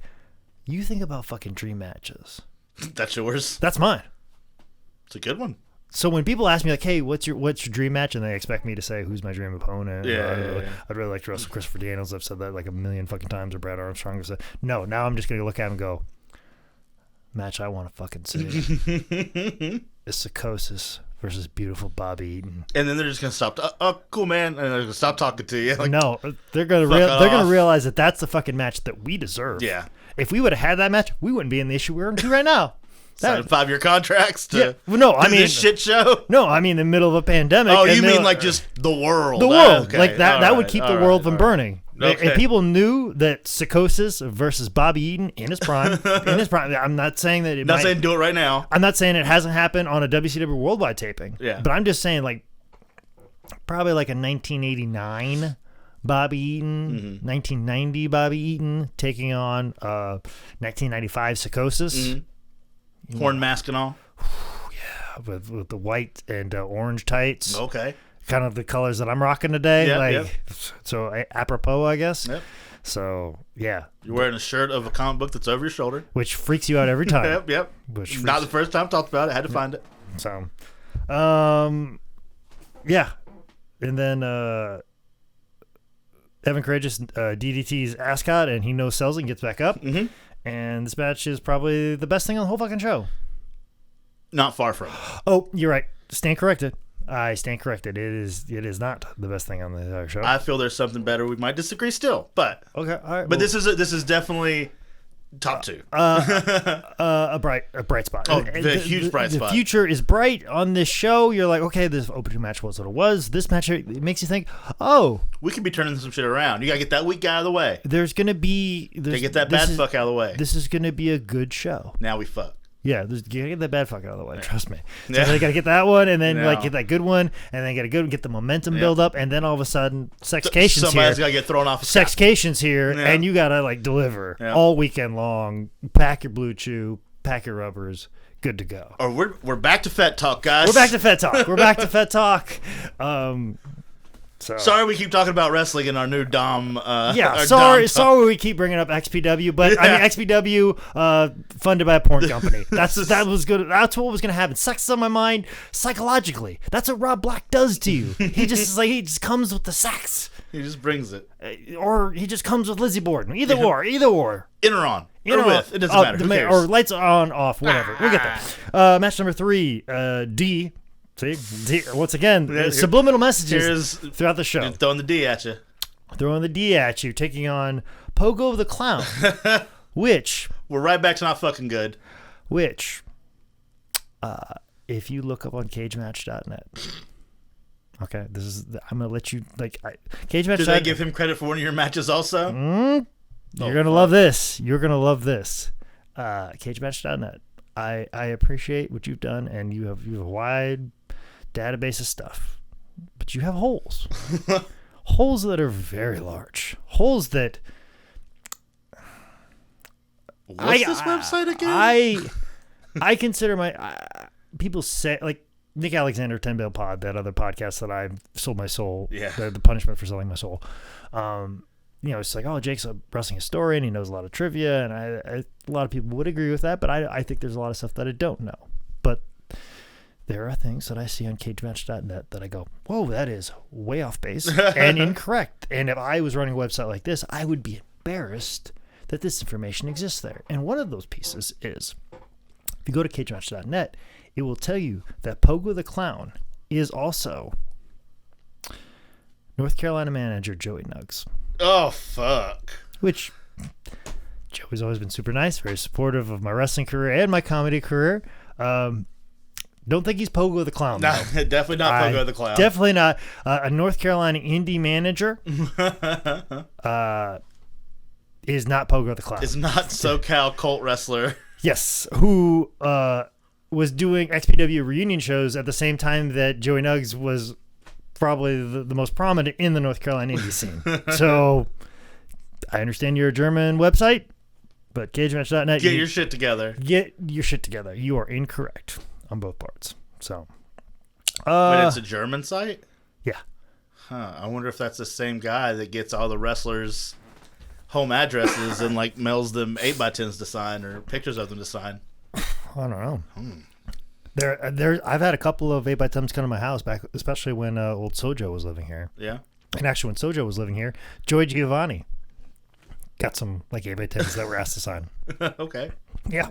[SPEAKER 2] you think about fucking dream matches.
[SPEAKER 3] That's yours?
[SPEAKER 2] That's mine.
[SPEAKER 3] It's a good one.
[SPEAKER 2] So when people ask me like, "Hey, what's your dream match?" and they expect me to say who's my dream opponent, I'd really like to wrestle Christopher Daniels. I've said that like a million fucking times, or Brad Armstrong. No, now I'm just gonna look at him and go, match I want to fucking see is Psychosis versus Beautiful Bobby Eaton.
[SPEAKER 3] And then they're just gonna stop. Oh, cool, man, and they're gonna stop talking to you. Like,
[SPEAKER 2] no, they're gonna realize that that's the fucking match that we deserve.
[SPEAKER 3] Yeah.
[SPEAKER 2] If we would have had that match, we wouldn't be in the issue we're into right now.
[SPEAKER 3] Sign 5-year contracts to
[SPEAKER 2] this
[SPEAKER 3] shit show?
[SPEAKER 2] No, I mean in the middle of a pandemic.
[SPEAKER 3] Oh, you mean like just the world?
[SPEAKER 2] The world.
[SPEAKER 3] Okay.
[SPEAKER 2] Like that would keep the world from burning.
[SPEAKER 3] Okay.
[SPEAKER 2] If people knew that Psychosis versus Bobby Eaton in his prime, I'm not saying that
[SPEAKER 3] saying do it right now.
[SPEAKER 2] I'm not saying it hasn't happened on a WCW worldwide taping.
[SPEAKER 3] Yeah.
[SPEAKER 2] But I'm just saying like probably like a 1989 Bobby Eaton, 1990 Bobby Eaton taking on 1995 Psychosis.
[SPEAKER 3] Horn mask and all.
[SPEAKER 2] Yeah, with the white and orange tights.
[SPEAKER 3] Okay.
[SPEAKER 2] Kind of the colors that I'm rocking today.
[SPEAKER 3] Yep.
[SPEAKER 2] So apropos, I guess.
[SPEAKER 3] Yep.
[SPEAKER 2] So yeah.
[SPEAKER 3] You're wearing a shirt of a comic book that's over your shoulder.
[SPEAKER 2] Which freaks you out every time.
[SPEAKER 3] Yep. Not the first time I talked about it. I had to find it.
[SPEAKER 2] So, yeah. And then Evan Courageous DDT's ascot, and he no sells and gets back up. Mm-hmm. And this match is probably the best thing on the whole fucking show.
[SPEAKER 3] Not far from.
[SPEAKER 2] Oh, you're right. Stand corrected. I stand corrected. It is not the best thing on the entire show.
[SPEAKER 3] I feel there's something better. We might disagree still, but
[SPEAKER 2] okay. All right.
[SPEAKER 3] But this is definitely top two.
[SPEAKER 2] A bright spot.
[SPEAKER 3] Oh, the huge bright spot.
[SPEAKER 2] The future is bright on this show. You're like, okay, this opening match was what it was. This match, it makes you think, oh,
[SPEAKER 3] we could be turning some shit around. You gotta get that weak guy out of the way.
[SPEAKER 2] There's gonna be.
[SPEAKER 3] They get that bad fuck out of the way.
[SPEAKER 2] This is gonna be a good show.
[SPEAKER 3] Now we fuck.
[SPEAKER 2] Yeah, you gotta get that bad fuck out of the way. Trust me. So they gotta get that one, and then like get that good one, and then get the momentum build up, and then all of a sudden, Sexcation's
[SPEAKER 3] somebody's
[SPEAKER 2] here.
[SPEAKER 3] gotta get thrown off.
[SPEAKER 2] Sexcation's here, and you gotta like deliver all weekend long. Pack your blue chew, pack your rubbers, good to go.
[SPEAKER 3] Or we're back to Fet Talk, guys.
[SPEAKER 2] We're back to Fet Talk. So.
[SPEAKER 3] Sorry we keep talking about wrestling in our new Dom.
[SPEAKER 2] Sorry we keep bringing up XPW, but I mean XPW funded by a porn company. That was good. That's what was gonna happen. Sex is on my mind psychologically. That's what Rob Black does to you. He just comes with the sex.
[SPEAKER 3] He just brings it.
[SPEAKER 2] Or he just comes with Lizzie Borden. Either or.
[SPEAKER 3] In or on. Or with. It doesn't matter. Who cares?
[SPEAKER 2] Or lights on, off, whatever. We'll get there. Match number 3, D. See, once again, subliminal messages throughout the show.
[SPEAKER 3] Throwing the D at you.
[SPEAKER 2] Throwing the D at you, taking on Pogo the Clown, which...
[SPEAKER 3] We're right back to not fucking good.
[SPEAKER 2] Which, if you look up on cagematch.net... Okay, I'm going to let you... cagematch.net...
[SPEAKER 3] Did they give him credit for one of your matches also?
[SPEAKER 2] You're going to love this. You're going to love this. Cagematch.net. I appreciate what you've done, and you have a wide database of stuff, but you have holes. Holes that are very large. Holes that...
[SPEAKER 3] What's this website again?
[SPEAKER 2] I consider people say, like, Nick Alexander, 10 Bale Pod, that other podcast that I've sold my soul.
[SPEAKER 3] Yeah.
[SPEAKER 2] The punishment for selling my soul. It's like, oh, Jake's a wrestling historian. He knows a lot of trivia, and a lot of people would agree with that, but I think there's a lot of stuff that I don't know. But there are things that I see on cagematch.net that I go, whoa, that is way off base and incorrect. And if I was running a website like this, I would be embarrassed that this information exists there. And one of those pieces is, if you go to cagematch.net, it will tell you that Pogo the Clown is also North Carolina manager Joey Nuggs.
[SPEAKER 3] Oh, fuck.
[SPEAKER 2] Which, Joey's always been super nice, very supportive of my wrestling career and my comedy career. Don't think he's Pogo the Clown.
[SPEAKER 3] No, definitely not Pogo the Clown.
[SPEAKER 2] Definitely not. A North Carolina indie manager is not Pogo the Clown.
[SPEAKER 3] Is not SoCal cult wrestler.
[SPEAKER 2] Yes, who was doing XPW reunion shows at the same time that Joey Nuggs was probably the most prominent in the North Carolina indie scene. So I understand you're a German website, but cagematch.net.
[SPEAKER 3] Get your shit together.
[SPEAKER 2] Get your shit together. You are incorrect on both parts. So,
[SPEAKER 3] Wait, it's a German site?
[SPEAKER 2] Yeah.
[SPEAKER 3] Huh. I wonder if that's the same guy that gets all the wrestlers' home addresses and mails them 8x10s to sign or pictures of them to sign.
[SPEAKER 2] I don't know. I've had a couple of 8x10s come to my house back, especially when old Sojo was living here.
[SPEAKER 3] Yeah.
[SPEAKER 2] And actually, when Sojo was living here, Joey Giovanni got some like 8x10s that were asked to sign.
[SPEAKER 3] Okay.
[SPEAKER 2] Yeah.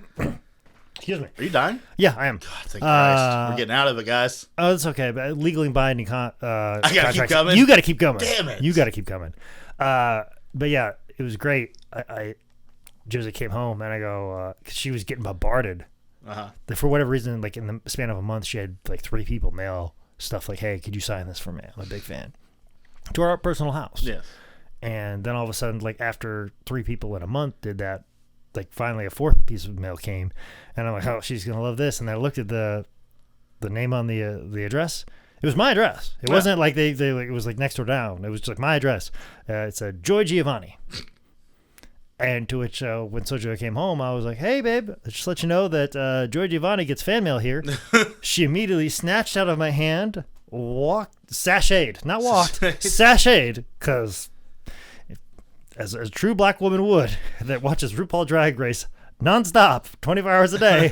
[SPEAKER 2] Excuse me.
[SPEAKER 3] Are you dying?
[SPEAKER 2] Yeah, I am.
[SPEAKER 3] God, thank Christ. We're getting out of it, guys.
[SPEAKER 2] Oh, it's okay. But legally binding
[SPEAKER 3] I gotta
[SPEAKER 2] contracts,
[SPEAKER 3] keep coming.
[SPEAKER 2] you got to keep coming.
[SPEAKER 3] Damn it.
[SPEAKER 2] You got to keep coming. But yeah, it was great. Josie came home and I go, 'cause she was getting bombarded. For whatever reason, like in the span of a month, she had like 3 people mail stuff like, "Hey, could you sign this for me? I'm a big fan." To our personal house.
[SPEAKER 3] Yes.
[SPEAKER 2] And then all of a sudden, like after 3 people in a month did that, like finally a 4th piece of mail came, and I'm like, "Oh, she's gonna love this." And I looked at the name on the address. It was my address. It wasn't like they like, it was like next door down. It was just like my address. It said Joy Giovanni. And to which, when Sojo came home, I was like, "Hey, babe, just let you know that Joy Giovanni gets fan mail here." She immediately snatched out of my hand, sashayed, not walked, sashayed, because as a true black woman would that watches RuPaul Drag Race nonstop, 24 hours a day,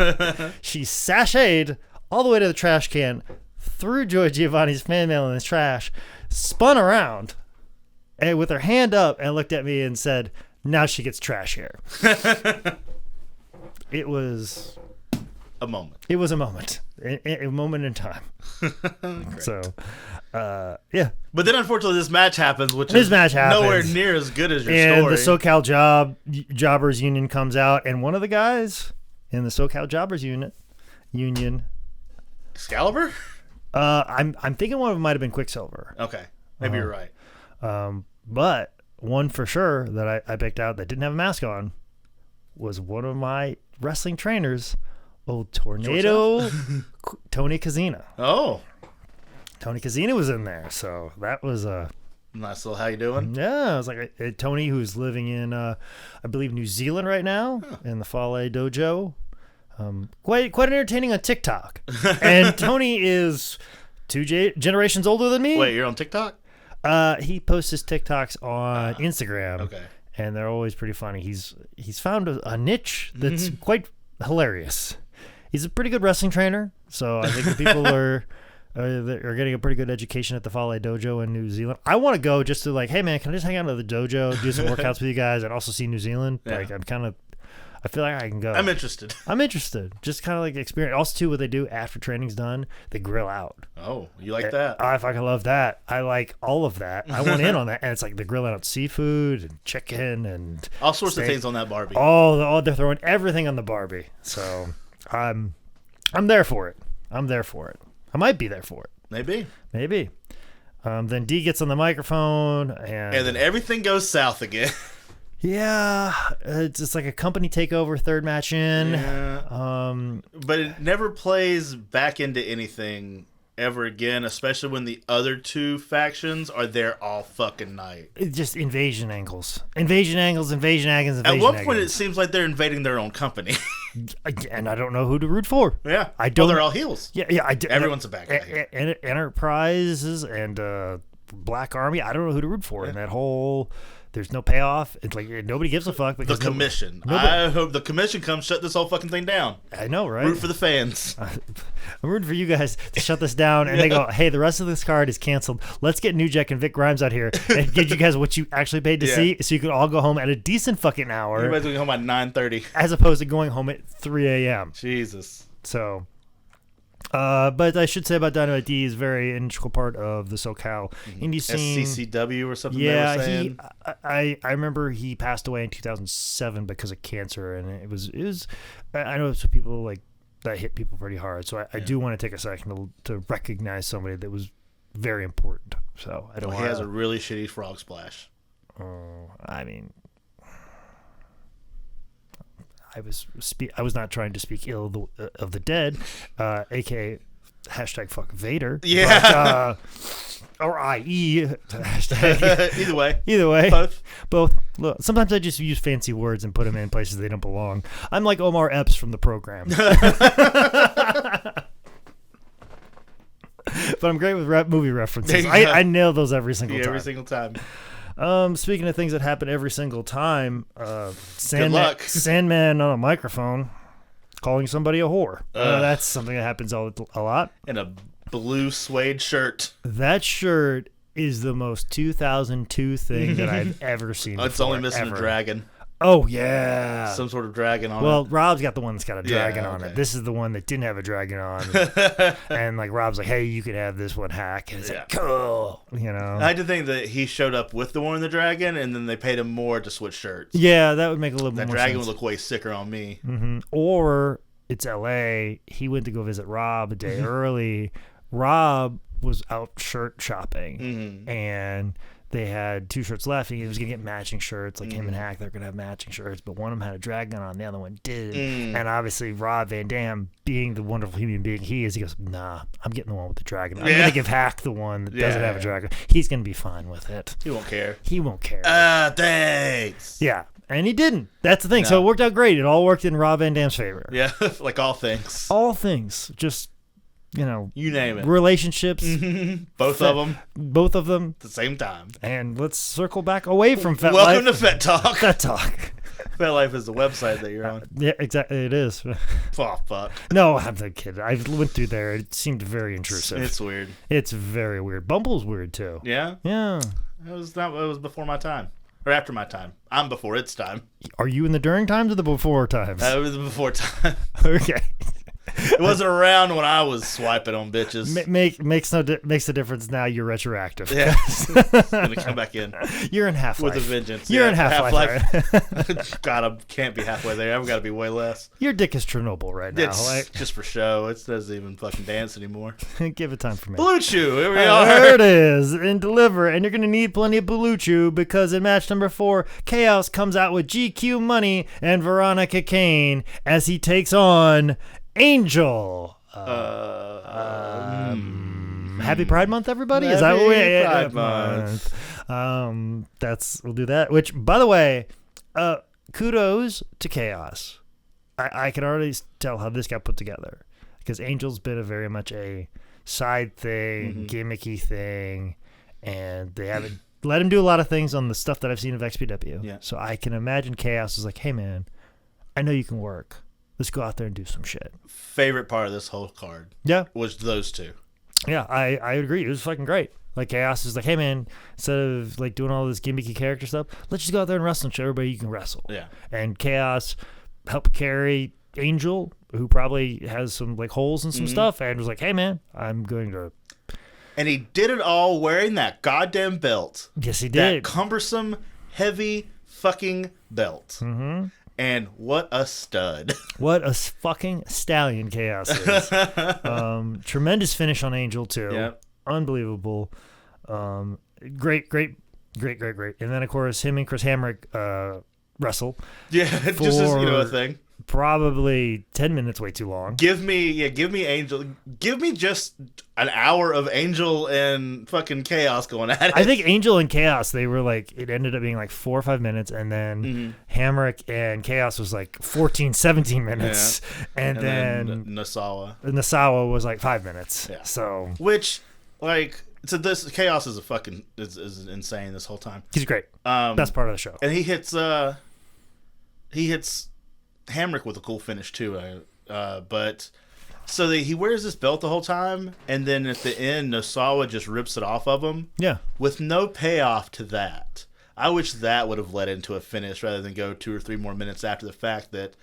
[SPEAKER 2] she sashayed all the way to the trash can, threw Joy Giovanni's fan mail in the trash, spun around, and with her hand up, and looked at me and said, "Now she gets trash here." It was
[SPEAKER 3] a moment.
[SPEAKER 2] It was a moment. A moment in time. So, yeah.
[SPEAKER 3] But then, unfortunately, this match happens, which is nowhere near as good as your story.
[SPEAKER 2] And the SoCal Jobbers Union comes out, and one of the guys in the SoCal Jobbers Union,
[SPEAKER 3] Excalibur?
[SPEAKER 2] I'm thinking one of them might have been Quicksilver.
[SPEAKER 3] Okay, maybe you're right.
[SPEAKER 2] But one for sure that I picked out that didn't have a mask on was one of my wrestling trainers, old Tornado Tony Kazina.
[SPEAKER 3] Oh,
[SPEAKER 2] Tony Kazina was in there, so that was a
[SPEAKER 3] nice little. How you doing?
[SPEAKER 2] Yeah, it was like Tony, who's living in I believe New Zealand right now, in the Fale Dojo. Quite entertaining on TikTok. And Tony is 2 generations older than me.
[SPEAKER 3] Wait, you're on TikTok?
[SPEAKER 2] He posts his TikToks on Instagram.
[SPEAKER 3] Okay.
[SPEAKER 2] And they're always pretty funny. He's found a niche that's quite hilarious. He's a pretty good wrestling trainer, so I think the people are getting a pretty good education at the Fale Dojo in New Zealand. I want to go just to like, hey man, can I just hang out at the dojo, do some workouts with you guys, and also see New Zealand? Yeah. Like I feel like I can go.
[SPEAKER 3] I'm interested.
[SPEAKER 2] Just kind of like experience. Also, too, what they do after training's done, they grill out.
[SPEAKER 3] Oh, you like that?
[SPEAKER 2] I fucking love that. I like all of that. I want in on that. And it's like they're grilling out seafood and chicken and
[SPEAKER 3] all sorts of things on that Barbie.
[SPEAKER 2] Oh, they're throwing everything on the Barbie. So I'm there for it. I might be there for it. Maybe. Then D gets on the microphone and
[SPEAKER 3] then everything goes south again.
[SPEAKER 2] Yeah, it's just like a company takeover, third match in.
[SPEAKER 3] Yeah. But it never plays back into anything ever again, especially when the other 2 factions are there all fucking night.
[SPEAKER 2] It's just invasion angles. At one
[SPEAKER 3] point, it seems like they're invading their own company.
[SPEAKER 2] And I don't know who to root for.
[SPEAKER 3] Yeah.
[SPEAKER 2] I don't.
[SPEAKER 3] They're all heels.
[SPEAKER 2] Yeah.
[SPEAKER 3] Everyone's a bad guy.
[SPEAKER 2] Enterprises and Black Army. I don't know who to root for in that whole. There's no payoff. It's like nobody gives a fuck. Because
[SPEAKER 3] the commission. I hope the commission comes shut this whole fucking thing down.
[SPEAKER 2] I know, right?
[SPEAKER 3] Root for the fans.
[SPEAKER 2] I'm rooting for you guys to shut this down. And they go, hey, the rest of this card is canceled. Let's get New Jack and Vic Grimes out here and get you guys what you actually paid to see, so you can all go home at a decent fucking hour.
[SPEAKER 3] Everybody's going home at 9:30.
[SPEAKER 2] As opposed to going home at 3 a.m.
[SPEAKER 3] Jesus.
[SPEAKER 2] So... but I should say about Dynamite D is a very integral part of the SoCal indie scene.
[SPEAKER 3] SCCW or something.
[SPEAKER 2] Yeah,
[SPEAKER 3] they were saying.
[SPEAKER 2] I remember he passed away in 2007 because of cancer, and it was. I know it's people like that hit people pretty hard, so I do want to take a second to recognize somebody that was very important. So I don't.
[SPEAKER 3] He has a really shitty frog splash.
[SPEAKER 2] I mean. I was not trying to speak ill of the dead, aka hashtag fuck Vader.
[SPEAKER 3] Yeah.
[SPEAKER 2] Or IE. Hashtag.
[SPEAKER 3] Either way.
[SPEAKER 2] Both. Look, sometimes I just use fancy words and put them in places they don't belong. I'm like Omar Epps from the program. But I'm great with movie references. I nail those every single time.
[SPEAKER 3] Every single time.
[SPEAKER 2] Speaking of things that happen every single time,
[SPEAKER 3] Good luck.
[SPEAKER 2] Sandman on a microphone. calling somebody a whore. That's something that happens a lot.
[SPEAKER 3] In a blue suede shirt.
[SPEAKER 2] That shirt is the most 2002 thing that I've ever seen.
[SPEAKER 3] It's only missing a dragon.
[SPEAKER 2] Oh, yeah.
[SPEAKER 3] Some sort of dragon on it.
[SPEAKER 2] Well, Rob's got the one that's got a dragon on it. This is the one that didn't have a dragon on it. And, like, Rob's like, hey, you can have this one, hack. And it's like, cool. You know?
[SPEAKER 3] I did think that he showed up with the one and the dragon, and then they paid him more to switch shirts.
[SPEAKER 2] Yeah, that would make a little bit more sense.
[SPEAKER 3] That dragon would look way sicker on me.
[SPEAKER 2] Mm-hmm. Or it's L.A. He went to go visit Rob a day early. Rob was out shirt shopping, and they had 2 shirts left, and he was going to get matching shirts. Like him and Hack, they're going to have matching shirts, but one of them had a dragon on, the other one did. And obviously, Rob Van Dam, being the wonderful human being he is, he goes, nah, I'm getting the one with the dragon. I'm going to give Hack the one that doesn't have a dragon. He's going to be fine with it.
[SPEAKER 3] He won't care.
[SPEAKER 2] He won't care.
[SPEAKER 3] Thanks.
[SPEAKER 2] Yeah, and he didn't. That's the thing. No. So it worked out great. It all worked in Rob Van Dam's favor.
[SPEAKER 3] Yeah, like all things.
[SPEAKER 2] All things. Just... you
[SPEAKER 3] name it.
[SPEAKER 2] Relationships.
[SPEAKER 3] Both of them.
[SPEAKER 2] Both of them.
[SPEAKER 3] At the same time.
[SPEAKER 2] And let's circle back away from Fet Life.
[SPEAKER 3] Welcome to Fet Talk.
[SPEAKER 2] Fet Talk.
[SPEAKER 3] Fet Life is the website that you're on.
[SPEAKER 2] Yeah, exactly. It is.
[SPEAKER 3] Oh, fuck.
[SPEAKER 2] No, I'm not kidding. I went through there. It seemed very intrusive.
[SPEAKER 3] It's weird.
[SPEAKER 2] It's very weird. Bumble's weird, too.
[SPEAKER 3] Yeah?
[SPEAKER 2] Yeah.
[SPEAKER 3] It was before my time. Or after my time. I'm before its time.
[SPEAKER 2] Are you in the during times or the before times?
[SPEAKER 3] It was the before time.
[SPEAKER 2] Okay.
[SPEAKER 3] It wasn't around when I was swiping on bitches.
[SPEAKER 2] Makes a difference now. You're retroactive.
[SPEAKER 3] Yeah, it's gonna come back in.
[SPEAKER 2] You're in Half-Life
[SPEAKER 3] with a vengeance.
[SPEAKER 2] You're in Half-Life.
[SPEAKER 3] Right? God, I can't be halfway there. I've got to be way less.
[SPEAKER 2] Your dick is Chernobyl right now.
[SPEAKER 3] It's just for show. It doesn't even fucking dance anymore.
[SPEAKER 2] Give it time for me.
[SPEAKER 3] Blue Chew. Here we are.
[SPEAKER 2] There it is. And deliver. And you're gonna need plenty of Blue Chew because in match number 4, Chaos comes out with GQ Money and Veronica Kane as he takes on Angel. Happy Pride Month, everybody. Is that what we?
[SPEAKER 3] Pride Month.
[SPEAKER 2] We'll do that. Which, by the way, kudos to Chaos. I can already tell how this got put together because Angel's been very much a side thing, gimmicky thing, and they haven't let him do a lot of things on the stuff that I've seen of XPW.
[SPEAKER 3] Yeah.
[SPEAKER 2] So I can imagine Chaos is like, hey man, I know you can work. Let's go out there and do some shit.
[SPEAKER 3] Favorite part of this whole card was those two.
[SPEAKER 2] Yeah, I agree. It was fucking great. Like, Chaos is like, hey, man, instead of, like, doing all this gimmicky character stuff, let's just go out there and wrestle and show everybody you can wrestle.
[SPEAKER 3] Yeah.
[SPEAKER 2] And Chaos helped carry Angel, who probably has some, like, holes and some stuff, and was like, hey, man, I'm going to...
[SPEAKER 3] And he did it all wearing that goddamn belt.
[SPEAKER 2] Yes, he did.
[SPEAKER 3] That cumbersome, heavy fucking belt.
[SPEAKER 2] Mm-hmm.
[SPEAKER 3] And what a stud.
[SPEAKER 2] What a fucking stallion Chaos is. Tremendous finish on Angel, too.
[SPEAKER 3] Yep.
[SPEAKER 2] Unbelievable. Great. And then, of course, him and Chris Hamrick wrestle.
[SPEAKER 3] Yeah, just as, a thing.
[SPEAKER 2] Probably 10 minutes way too long.
[SPEAKER 3] Give me Angel. Give me just an hour of Angel and fucking Chaos going at it.
[SPEAKER 2] I think Angel and Chaos, they were like, it ended up being like 4 or 5 minutes, and then Hamrick and Chaos was like 14, 17 minutes. Yeah. And then Nasawa was like 5 minutes. Yeah. So,
[SPEAKER 3] which, like, so this Chaos is is insane this whole time.
[SPEAKER 2] He's great. Best part of the show.
[SPEAKER 3] And he hits Hamrick with a cool finish too, but so he wears this belt the whole time, and then at the end, Nosawa just rips it off of him.
[SPEAKER 2] Yeah,
[SPEAKER 3] with no payoff to that. I wish that would have led into a finish rather than go 2 or 3 more minutes after the fact. That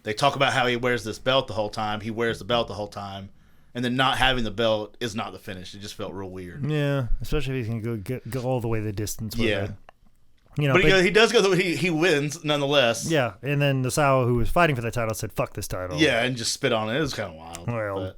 [SPEAKER 3] they talk about how he wears this belt the whole time, he wears the belt the whole time, and then not having the belt is not the finish. It just felt real weird.
[SPEAKER 2] Yeah, especially if he can go all the way the distance. With it.
[SPEAKER 3] But he does go. He wins nonetheless.
[SPEAKER 2] Yeah, and then Nasawa, who was fighting for that title, said "fuck this title."
[SPEAKER 3] Yeah, and just spit on it. It was kind of wild.
[SPEAKER 2] Well,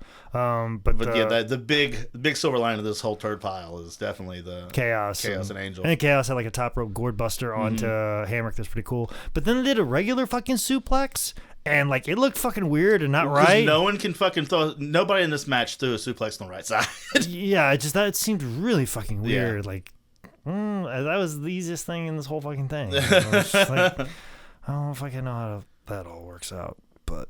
[SPEAKER 3] but yeah, the big silver line of this whole turd pile is definitely the
[SPEAKER 2] Chaos
[SPEAKER 3] and Angel.
[SPEAKER 2] And Chaos had like a top rope gourd buster onto Hamrick. That's pretty cool. But then they did a regular fucking suplex, and like it looked fucking weird and not right.
[SPEAKER 3] No one can fucking throw. Nobody in this match threw a suplex on the right side.
[SPEAKER 2] Yeah, it seemed really fucking weird. Yeah. Like. That was the easiest thing in this whole fucking thing. I was just like, I don't know if I can know how that all works out, but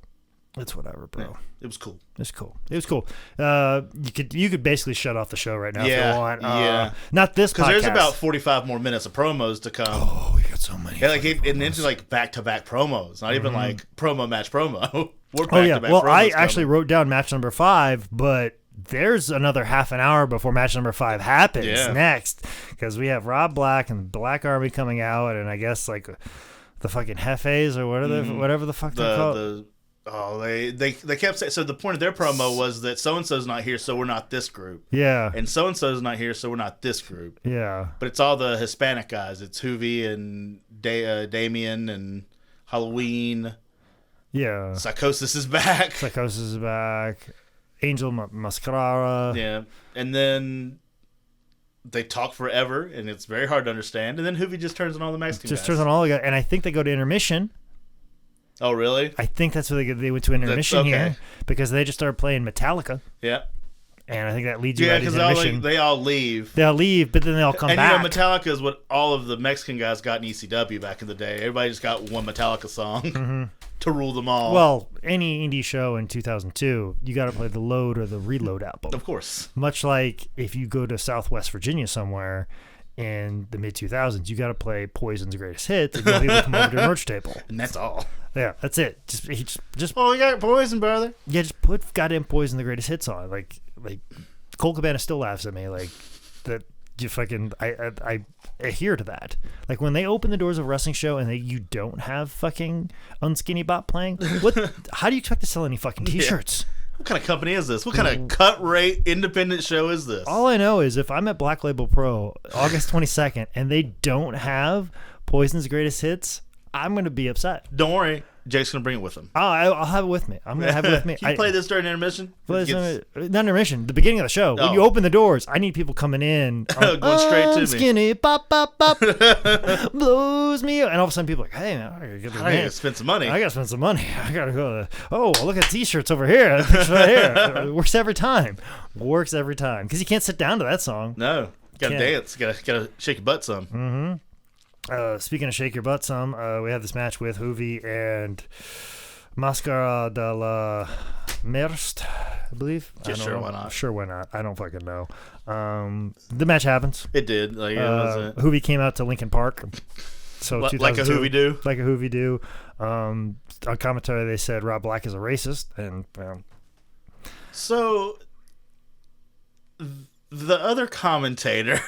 [SPEAKER 2] it's whatever, bro.
[SPEAKER 3] Yeah, it was cool.
[SPEAKER 2] It's cool. It was cool. You could basically shut off the show right now if you want. Not this podcast.
[SPEAKER 3] Because there's about 45 more minutes of promos to come.
[SPEAKER 2] Oh, we got so many.
[SPEAKER 3] Yeah, like and into like back-to-back promos. Not even like promo match promo. We're
[SPEAKER 2] Oh yeah.
[SPEAKER 3] back-to-back
[SPEAKER 2] Well, I
[SPEAKER 3] promos
[SPEAKER 2] actually
[SPEAKER 3] coming.
[SPEAKER 2] wrote down match number 5, but there's another half an hour before match number 5 happens next, because we have Rob Black and Black Army coming out, and I guess like the fucking Hefes or whatever the fuck they're called.
[SPEAKER 3] They kept saying, so the point of their promo was that so and so's not here, so we're not this group.
[SPEAKER 2] Yeah.
[SPEAKER 3] And so and so's not here, so we're not this group.
[SPEAKER 2] Yeah.
[SPEAKER 3] But it's all the Hispanic guys. It's Hoovy and Damien and Halloween.
[SPEAKER 2] Yeah.
[SPEAKER 3] Psychosis is back.
[SPEAKER 2] Angel Mascara.
[SPEAKER 3] Yeah. And then they talk forever, and it's very hard to understand. And then Hoovy just turns on all the Mexican guys.
[SPEAKER 2] Turns on all the guys. And I think they go to intermission.
[SPEAKER 3] Oh, really?
[SPEAKER 2] I think that's where they went to intermission here, because they just started playing Metallica.
[SPEAKER 3] Yeah.
[SPEAKER 2] And I think that leads you right into
[SPEAKER 3] because
[SPEAKER 2] intermission.
[SPEAKER 3] they all leave.
[SPEAKER 2] They'll leave, but then they'll come back.
[SPEAKER 3] And Metallica is what all of the Mexican guys got in ECW back in the day. Everybody just got one Metallica song to rule them all.
[SPEAKER 2] Well, any indie show in 2002, you got to play the Load or the Reload album.
[SPEAKER 3] Of course.
[SPEAKER 2] Much like if you go to Southwest Virginia somewhere in the mid-2000s, you got to play Poison's Greatest Hits, and people come over to your merch table.
[SPEAKER 3] And that's all.
[SPEAKER 2] Yeah, that's it. Just
[SPEAKER 3] oh, we got Poison, brother.
[SPEAKER 2] Yeah, just put goddamn Poison the Greatest Hits on. Like Cole Cabana still laughs at me like that. You fucking I adhere to that. Like when they open the doors of a wrestling show and you don't have fucking Unskinny Bop playing, how do you expect to sell any fucking t-shirts?
[SPEAKER 3] Yeah. What kind of company is this? What kind of cut rate independent show is this?
[SPEAKER 2] All I know is if I'm at Black Label Pro August 22nd and they don't have Poison's Greatest Hits, I'm going to be upset.
[SPEAKER 3] Don't worry. Jake's going to bring it with him.
[SPEAKER 2] I'll have it with me. I'm going to have it with me.
[SPEAKER 3] Can you play this during intermission?
[SPEAKER 2] Not intermission. The beginning of the show. When you open the doors, I need people coming in.
[SPEAKER 3] Going straight to me.
[SPEAKER 2] Skinny, pop, pop, pop. Blows me up. And all of a sudden people are like, hey, man, I got to
[SPEAKER 3] spend some money.
[SPEAKER 2] I got to spend some money. I got to go look at t-shirts over here. That picture right here. It works every time. Because you can't sit down to that song.
[SPEAKER 3] No. Got to dance. Got to shake your butt some.
[SPEAKER 2] Mm-hmm. Speaking of shake your butt some, we have this match with Hoovy and Mascara de la Merst, I believe.
[SPEAKER 3] Yeah, sure, why not?
[SPEAKER 2] Sure, why not? I don't fucking know. The match happens.
[SPEAKER 3] It did.
[SPEAKER 2] Hoovy came out to Lincoln Park. So
[SPEAKER 3] like a Hoovy do?
[SPEAKER 2] Like a Hoovy do. On commentary, they said Rob Black is a racist. And
[SPEAKER 3] so, the other commentator...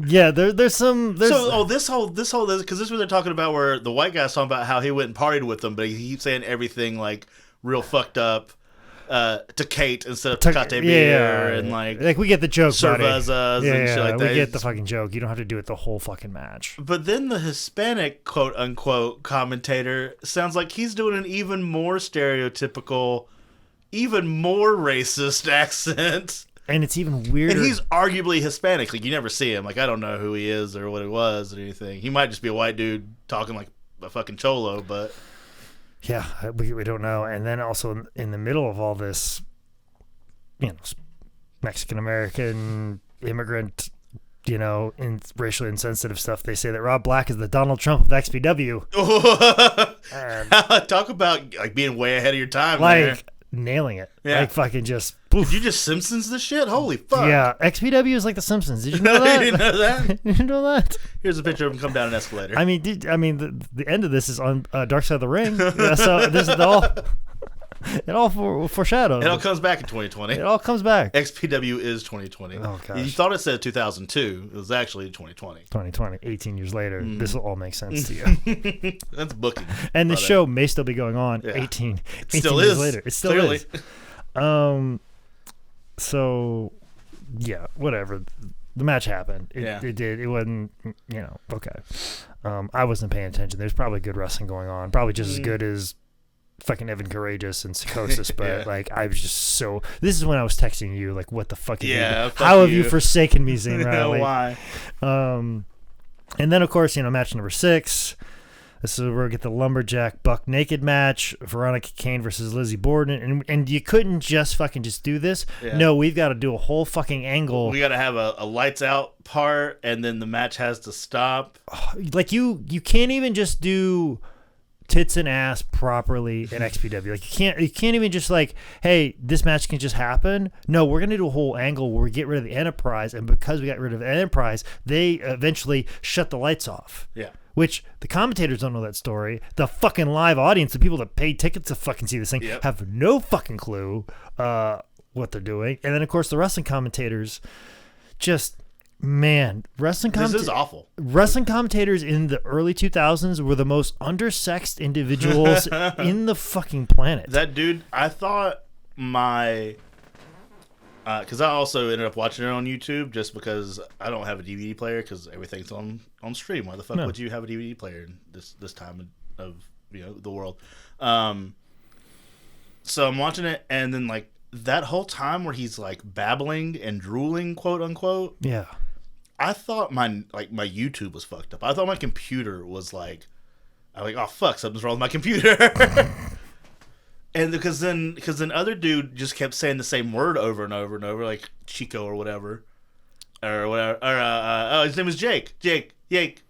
[SPEAKER 2] Yeah, there's some.
[SPEAKER 3] This because this is what they're talking about, where the white guy's talking about how he went and partied with them, but he keeps saying everything like real fucked up to Kate instead of Tecate beer and like
[SPEAKER 2] we get the joke,
[SPEAKER 3] cervezas and shit like that.
[SPEAKER 2] We get the fucking joke. You don't have to do it the whole fucking match.
[SPEAKER 3] But then the Hispanic quote unquote commentator sounds like he's doing an even more stereotypical, even more racist accent.
[SPEAKER 2] And it's even weirder.
[SPEAKER 3] And he's arguably Hispanic. Like, you never see him. Like, I don't know who he is or what he was or anything. He might just be a white dude talking like a fucking cholo, but...
[SPEAKER 2] Yeah, we don't know. And then also in the middle of all this, Mexican-American immigrant, racially insensitive stuff, they say that Rob Black is the Donald Trump of XPW.
[SPEAKER 3] Talk about, like, being way ahead of your time,
[SPEAKER 2] there. Nailing it. Yeah. Like fucking just poof.
[SPEAKER 3] Did you just Simpsons this shit? Holy fuck.
[SPEAKER 2] Yeah, XPW is like the Simpsons. Did you know that?
[SPEAKER 3] You didn't know that?
[SPEAKER 2] You didn't know that?
[SPEAKER 3] Here's a picture of him come down an escalator.
[SPEAKER 2] I mean, the end of this is on Dark Side of the Ring. So this is it all foreshadows.
[SPEAKER 3] It all comes back in 2020.
[SPEAKER 2] It all comes back.
[SPEAKER 3] XPW is 2020.
[SPEAKER 2] Oh, gosh.
[SPEAKER 3] You thought it said 2002. It was actually 2020.
[SPEAKER 2] 2020. 18 years later. This will all make sense to you.
[SPEAKER 3] That's booking.
[SPEAKER 2] And the show may still be going on 18 years later. It still
[SPEAKER 3] Clearly.
[SPEAKER 2] is. So, yeah, whatever. The match happened. It did. It wasn't, okay. I wasn't paying attention. There's probably good wrestling going on. Probably just as good as fucking Evan Courageous and Psychosis, but I was just so... This is when I was texting you, like, what the fuck have you... How have you forsaken me, Zane Riley?
[SPEAKER 3] Why?
[SPEAKER 2] And then, of course, match number 6. This is where we get the Lumberjack Buck Naked match. Veronica Kane versus Lizzie Borden. And you couldn't just do this. Yeah. No, we've got to do a whole fucking angle.
[SPEAKER 3] We got to have a lights out part, and then the match has to stop.
[SPEAKER 2] Like, you can't even just do tits and ass properly in XPW. Like, you can't even just like, hey, this match can just happen. No, we're gonna do a whole angle where we get rid of the Enterprise, and because we got rid of the Enterprise, they eventually shut the lights off.
[SPEAKER 3] Yeah.
[SPEAKER 2] which the commentators don't know that story. The fucking live audience, the people that pay tickets to fucking see this thing, have no fucking clue what they're doing. And then, of course, the wrestling commentators just, man,
[SPEAKER 3] This is awful.
[SPEAKER 2] Wrestling commentators in the early 2000s were the most undersexed individuals in the fucking planet.
[SPEAKER 3] That dude, I thought because I also ended up watching it on YouTube just because I don't have a DVD player because everything's on stream. Why the fuck would you have a DVD player in this time of the world? So I'm watching it, and then like that whole time where he's like babbling and drooling, quote unquote.
[SPEAKER 2] Yeah.
[SPEAKER 3] I thought my YouTube was fucked up. I thought my computer was like, I'm like, oh fuck, something's wrong with my computer. And because then other dude just kept saying the same word over and over and over, like Chico or whatever. Or his name was Jake. Jake. And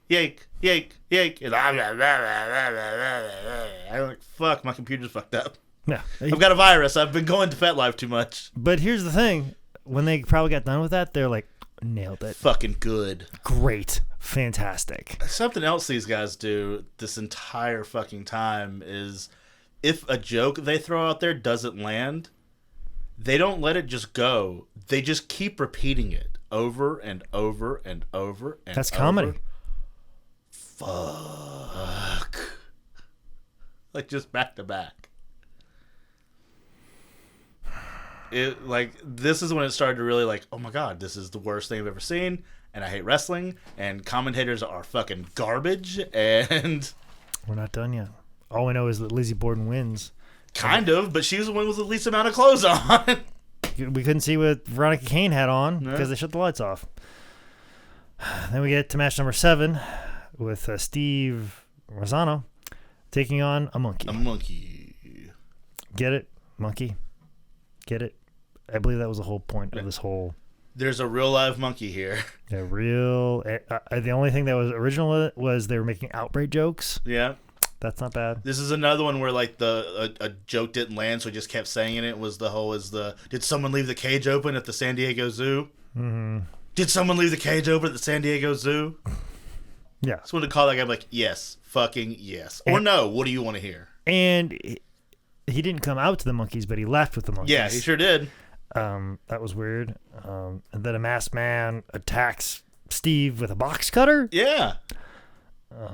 [SPEAKER 3] I'm like, fuck, my computer's fucked up.
[SPEAKER 2] Yeah.
[SPEAKER 3] I've got a virus. I've been going to Fet Life too much.
[SPEAKER 2] But here's the thing. When they probably got done with that, they're like, nailed it.
[SPEAKER 3] Fucking good.
[SPEAKER 2] Great. Fantastic.
[SPEAKER 3] Something else these guys do this entire fucking time is if a joke they throw out there doesn't land, they don't let it just go. They just keep repeating it over and over and over and
[SPEAKER 2] That's comedy.
[SPEAKER 3] Fuck. Like just back to back. It like this is when it started to really like, oh my god, this is the worst thing I've ever seen, and I hate wrestling, and commentators are fucking garbage, and
[SPEAKER 2] we're not done yet. All we know is that Lizzie Borden wins.
[SPEAKER 3] Kind of, but she was the one with the least amount of clothes on.
[SPEAKER 2] We couldn't see what Veronica Kane had on because they shut the lights off. Then we get to match number 7 with Steve Rosano taking on a monkey.
[SPEAKER 3] A monkey.
[SPEAKER 2] Get it? Monkey. Get it? I believe that was the whole point of this whole...
[SPEAKER 3] There's a real live monkey here.
[SPEAKER 2] A real... the only thing that was original was they were making outbreak jokes.
[SPEAKER 3] Yeah.
[SPEAKER 2] That's not bad.
[SPEAKER 3] This is another one where like a joke didn't land, so he just kept saying it. Was the whole did someone leave the cage open at the San Diego Zoo?
[SPEAKER 2] Mm-hmm.
[SPEAKER 3] Did someone leave the cage open at the San Diego Zoo?
[SPEAKER 2] Yeah.
[SPEAKER 3] Just wanted to call that guy like, yes, fucking yes. Or no, what do you want to hear?
[SPEAKER 2] And he didn't come out to the monkeys, but he left with the monkeys.
[SPEAKER 3] Yeah, he sure did.
[SPEAKER 2] That was weird. And then a masked man attacks Steve with a box cutter?
[SPEAKER 3] Yeah.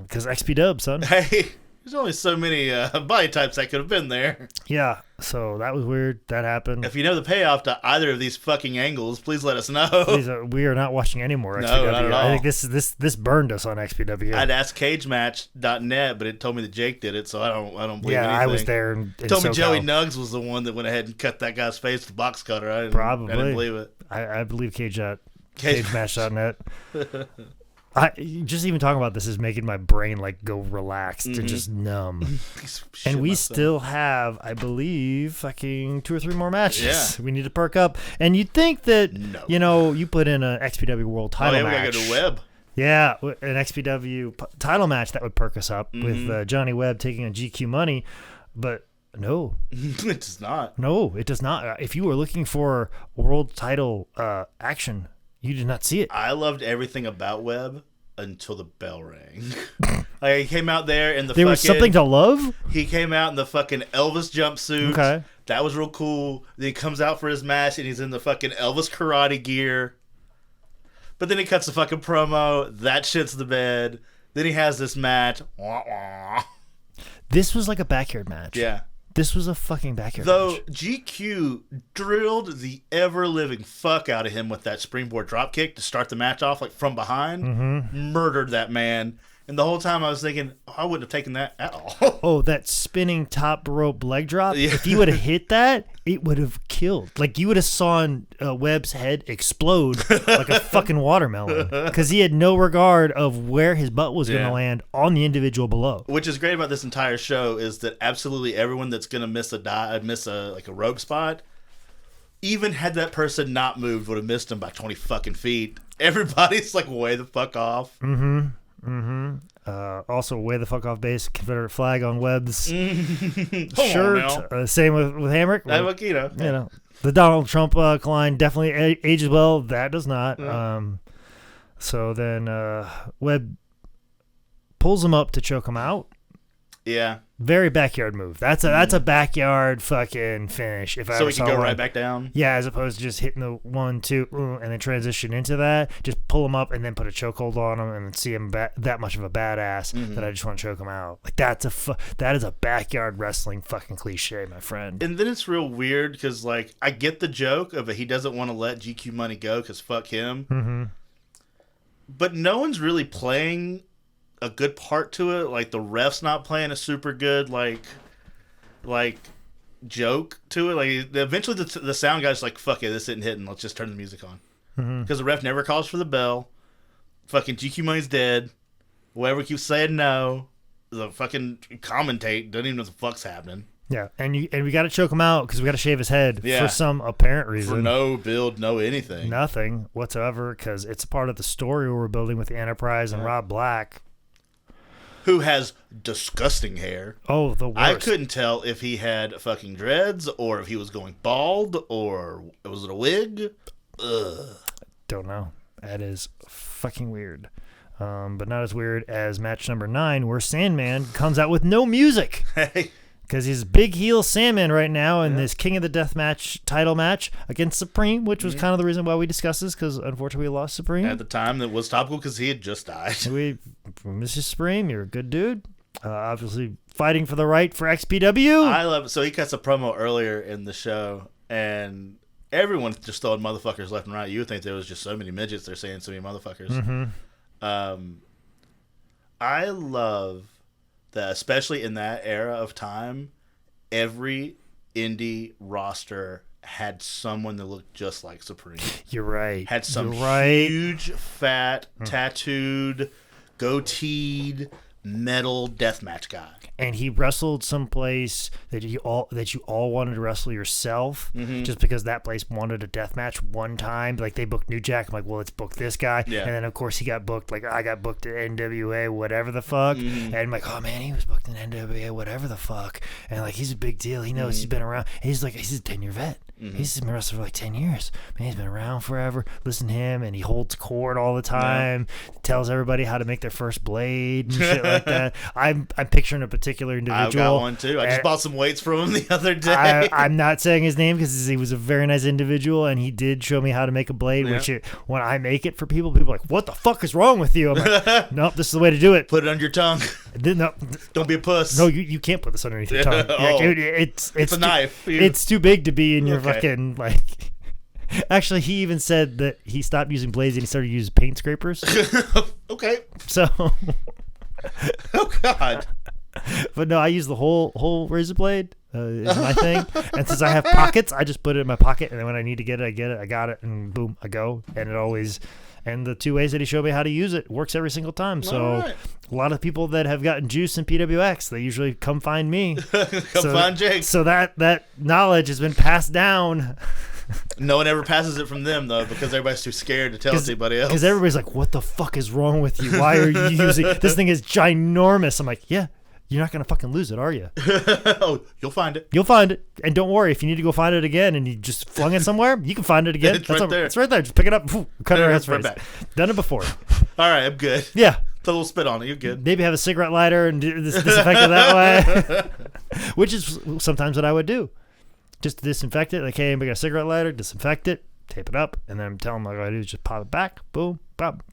[SPEAKER 2] Because XPW, son.
[SPEAKER 3] Hey, there's only so many body types that could have been there.
[SPEAKER 2] Yeah, so that was weird. That happened.
[SPEAKER 3] If you know the payoff to either of these fucking angles, please let us know.
[SPEAKER 2] We are not watching any more XPW.
[SPEAKER 3] No, not at all.
[SPEAKER 2] I think this burned us on XPW.
[SPEAKER 3] I'd asked cagematch.net, but it told me that Jake did it, so I don't believe anything.
[SPEAKER 2] Yeah, I was there.
[SPEAKER 3] It told me Joey Nuggs was the one that went ahead and cut that guy's face with the box cutter. I didn't believe it.
[SPEAKER 2] I believe cagematch.net. Just even talking about this is making my brain like go relaxed and just numb. And we still have, I believe, fucking 2 or 3 more matches.
[SPEAKER 3] Yeah.
[SPEAKER 2] We need to perk up. And you'd think that, you put in an XPW World title match.
[SPEAKER 3] We gotta go to Webb.
[SPEAKER 2] Yeah, an XPW title match that would perk us up with Johnny Webb taking on GQ Money. But no.
[SPEAKER 3] It does not.
[SPEAKER 2] No, it does not. If you were looking for world title action, you did not see it.
[SPEAKER 3] I loved everything about Webb until the bell rang. Like, he came out there in the
[SPEAKER 2] There was something to love?
[SPEAKER 3] He came out in the fucking Elvis jumpsuit.
[SPEAKER 2] Okay.
[SPEAKER 3] That was real cool. Then he comes out for his match and he's in the fucking Elvis karate gear. But then he cuts the fucking promo. That shits the bed. Then he has this match. Wah, wah.
[SPEAKER 2] This was like a backyard match.
[SPEAKER 3] Yeah.
[SPEAKER 2] This was a fucking backyard
[SPEAKER 3] Though
[SPEAKER 2] match.
[SPEAKER 3] GQ drilled the ever-living fuck out of him with that springboard dropkick to start the match off like from behind. Murdered that man. And the whole time I was thinking, I wouldn't have taken that at all.
[SPEAKER 2] Oh, that spinning top rope leg drop.
[SPEAKER 3] Yeah.
[SPEAKER 2] If you would have hit that, it would have killed. Like, you would have saw Webb's head explode like a fucking watermelon. Because he had no regard of where his butt was going to land on the individual below.
[SPEAKER 3] Which is great about this entire show is that absolutely everyone that's going to miss a rope spot, even had that person not moved, would have missed him by 20 fucking feet. Everybody's like way the fuck off.
[SPEAKER 2] Also, way the fuck off base, Confederate flag on Webb's shirt. Same with Hamrick. The Donald Trump line definitely ages well. That does not. So then Webb pulls him up to choke him out.
[SPEAKER 3] Yeah.
[SPEAKER 2] Very backyard move. That's a backyard fucking finish. If I
[SPEAKER 3] so
[SPEAKER 2] ever
[SPEAKER 3] he can
[SPEAKER 2] saw
[SPEAKER 3] go
[SPEAKER 2] one.
[SPEAKER 3] right back down.
[SPEAKER 2] Yeah, as opposed to just hitting the 1, 2, and then transition into that. Just pull him up and then put a chokehold on him and see him that much of a badass that I just want to choke him out. Like that is a backyard wrestling fucking cliche, my friend.
[SPEAKER 3] And then it's real weird because like I get the joke of he doesn't want to let GQ Money go because fuck him.
[SPEAKER 2] Mm-hmm.
[SPEAKER 3] But no one's really playing a good part to it. Like the ref's not playing a super good like joke to it. Like eventually the sound guy's like, fuck it, this isn't hitting, let's just turn the music on. Because the ref never calls for the bell. Fucking GQ Money's dead. Whoever keeps saying no, the fucking commentate doesn't even know what the fuck's happening.
[SPEAKER 2] Yeah, and we got to choke him out because we got to shave his head
[SPEAKER 3] Yeah.
[SPEAKER 2] for some apparent reason.
[SPEAKER 3] For no build, no anything.
[SPEAKER 2] Nothing whatsoever, because it's a part of the story we're building with the Enterprise and Rob Black.
[SPEAKER 3] Who has disgusting hair.
[SPEAKER 2] Oh, the worst.
[SPEAKER 3] I couldn't tell if he had fucking dreads or if he was going bald or was it a wig? Ugh.
[SPEAKER 2] Don't know. That is fucking weird. But not as weird as match number 9, where Sandman comes out with no music.
[SPEAKER 3] Hey.
[SPEAKER 2] Because he's big heel Sandman right now in this King of the Deathmatch title match against Supreme, which was kind of the reason why we discussed this, because unfortunately we lost Supreme.
[SPEAKER 3] At the time, that was topical because he had just died.
[SPEAKER 2] We miss you, Supreme. You're a good dude. Obviously fighting for the right for XPW.
[SPEAKER 3] I love it. So he cuts a promo earlier in the show, and everyone's just throwing motherfuckers left and right. You would think there was just so many midgets. They're saying so many motherfuckers.
[SPEAKER 2] Mm-hmm.
[SPEAKER 3] I love that, especially in that era of time, every indie roster had someone that looked just like Supreme.
[SPEAKER 2] You're right.
[SPEAKER 3] Had some
[SPEAKER 2] You're right.
[SPEAKER 3] huge, fat, tattooed, goateed, metal deathmatch guy.
[SPEAKER 2] And he wrestled someplace that you all wanted to wrestle yourself, just because that place wanted a death match one time. Like they booked New Jack. I'm like, well, let's book this guy.
[SPEAKER 3] Yeah.
[SPEAKER 2] And then of course he got booked. Like I got booked at NWA, whatever the fuck. And I'm like, oh man, he was booked in NWA, whatever the fuck. And like he's a big deal. He knows he's been around. And he's a 10-year vet. He's been wrestling for like 10 years. Man, he's been around forever. Listen to him, and he holds court all the time. Tells everybody how to make their first blade and shit like that. I'm picturing a particular individual.
[SPEAKER 3] I've got one too. I just bought some weights from him the other day.
[SPEAKER 2] I'm not saying his name because he was a very nice individual, and he did show me how to make a blade. Which when I make it for people are like, "What the fuck is wrong with you?" I'm like, "Nope, this is the way to do it."
[SPEAKER 3] Put it under your tongue.
[SPEAKER 2] No,
[SPEAKER 3] Don't be a puss.
[SPEAKER 2] no, you can't put this underneath your tongue.
[SPEAKER 3] Oh.
[SPEAKER 2] Dude, it's
[SPEAKER 3] a knife.
[SPEAKER 2] It's too big to be in your
[SPEAKER 3] Okay.
[SPEAKER 2] fucking like. Actually, he even said that he stopped using blades and he started using paint scrapers.
[SPEAKER 3] Okay.
[SPEAKER 2] So,
[SPEAKER 3] Oh God.
[SPEAKER 2] but no, I use the whole razor blade. Is my thing. And since I have pockets, I just put it in my pocket, and then when I need to get it, I get it. I got it, and boom, I go. And it always. And the 2 ways that he showed me how to use it works every single time. So
[SPEAKER 3] right.
[SPEAKER 2] a lot of people that have gotten juice in PWX, they usually come find me.
[SPEAKER 3] Find Jake.
[SPEAKER 2] So that knowledge has been passed down.
[SPEAKER 3] No one ever passes it from them though, because everybody's too scared to tell anybody else.
[SPEAKER 2] Because everybody's like, "What the fuck is wrong with you? Why are you using this thing? Is ginormous." I'm like, "Yeah, you're not gonna fucking lose it, are you?
[SPEAKER 3] Oh, you'll find it.
[SPEAKER 2] You'll find it, and don't worry. If you need to go find it again, and you just flung it somewhere, you can find it again.
[SPEAKER 3] It's right there.
[SPEAKER 2] It's right there. Just pick it up. Cut it
[SPEAKER 3] Right
[SPEAKER 2] right
[SPEAKER 3] back.
[SPEAKER 2] Done it before.
[SPEAKER 3] All right, I'm good.
[SPEAKER 2] Yeah."
[SPEAKER 3] Put a little spit on it. You're good.
[SPEAKER 2] Maybe have a cigarette lighter and disinfect it that way, which is sometimes what I would do. Just to disinfect it. Like, hey, anybody got a cigarette lighter? Disinfect it, tape it up, and then I'm telling them all I do is just pop it back. Boom, pop.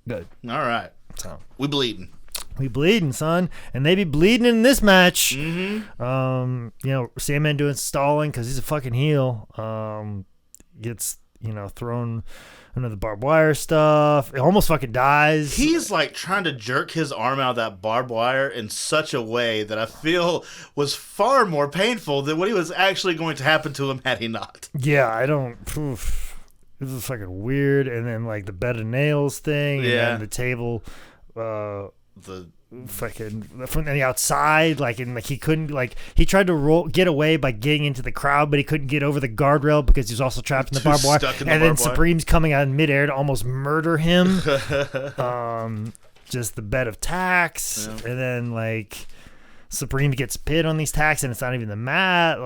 [SPEAKER 2] Good.
[SPEAKER 3] All right.
[SPEAKER 2] So
[SPEAKER 3] We bleeding.
[SPEAKER 2] we bleeding, son, and they be bleeding in this match. Sandman doing stalling because he's a fucking heel. Gets thrown into the barbed wire stuff. It almost fucking dies.
[SPEAKER 3] He's like trying to jerk his arm out of that barbed wire in such a way that I feel was far more painful than what he was actually going to happen to him had he not.
[SPEAKER 2] Yeah, I don't. Oof. This is fucking weird. And then like the bed of nails thing. And then the table.
[SPEAKER 3] The
[SPEAKER 2] Fucking from the outside, he couldn't he tried to get away by getting into the crowd, but he couldn't get over the guardrail because he was also trapped in the barbed wire. And then Supreme's coming out in midair to almost murder him. Just the bed of tacks, and then Supreme gets pinned on these tacks, and it's not even the mat.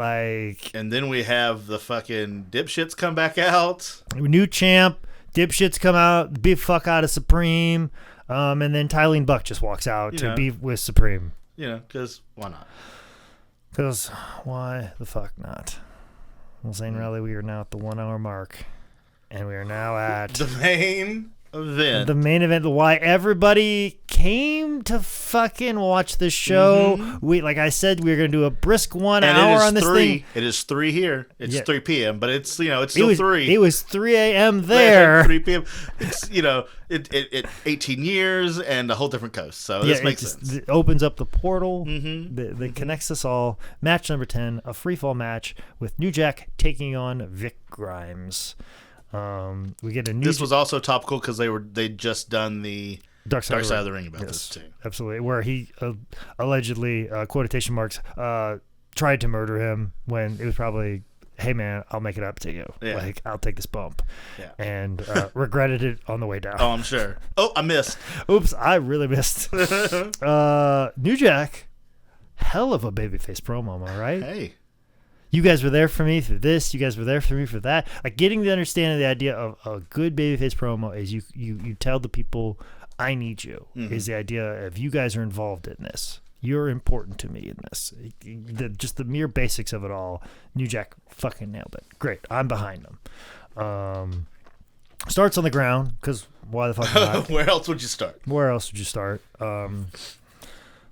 [SPEAKER 3] And then we have the fucking dipshits come back out.
[SPEAKER 2] New champ, dipshits come out, beat fuck out of Supreme. And then Tylene Buck just walks out to be with Supreme.
[SPEAKER 3] Because why not?
[SPEAKER 2] Because why the fuck not? Well, Zane Raleigh, we are now at the 1 hour mark. And we are now at
[SPEAKER 3] the main event.
[SPEAKER 2] The main event. Why everybody came to fucking watch this show. Like I said, we were going to do a brisk 1 hour on this thing.
[SPEAKER 3] It is 3 here. It's 3 p.m., but it's, it's still 3.
[SPEAKER 2] It was 3 a.m. there.
[SPEAKER 3] 3 p.m. It's, it 18 years and a whole different coast. So this makes sense.
[SPEAKER 2] It opens up the portal that connects us all. Match number 10, a free fall match with New Jack taking on Vic Grimes. We get a new.
[SPEAKER 3] This was also topical because they'd just done the Dark Side of the Ring about this too.
[SPEAKER 2] Absolutely, where he allegedly quotation marks tried to murder him when it was probably, hey man, I'll make it up to you. Yeah. Like I'll take this bump. Yeah. And regretted it on the way down.
[SPEAKER 3] Oh, I'm sure. Oh, I missed.
[SPEAKER 2] Oops, I really missed. New Jack, hell of a babyface promo, am I right?
[SPEAKER 3] Hey.
[SPEAKER 2] You guys were there for me through this. You guys were there for me for that. Like getting to understand the idea of a good babyface promo is you tell the people, I need you. Is the idea of you guys are involved in this. You're important to me in this. Just the mere basics of it all. New Jack fucking nailed it. Great. I'm behind them. Starts on the ground because why the fuck not?
[SPEAKER 3] Where else would you start?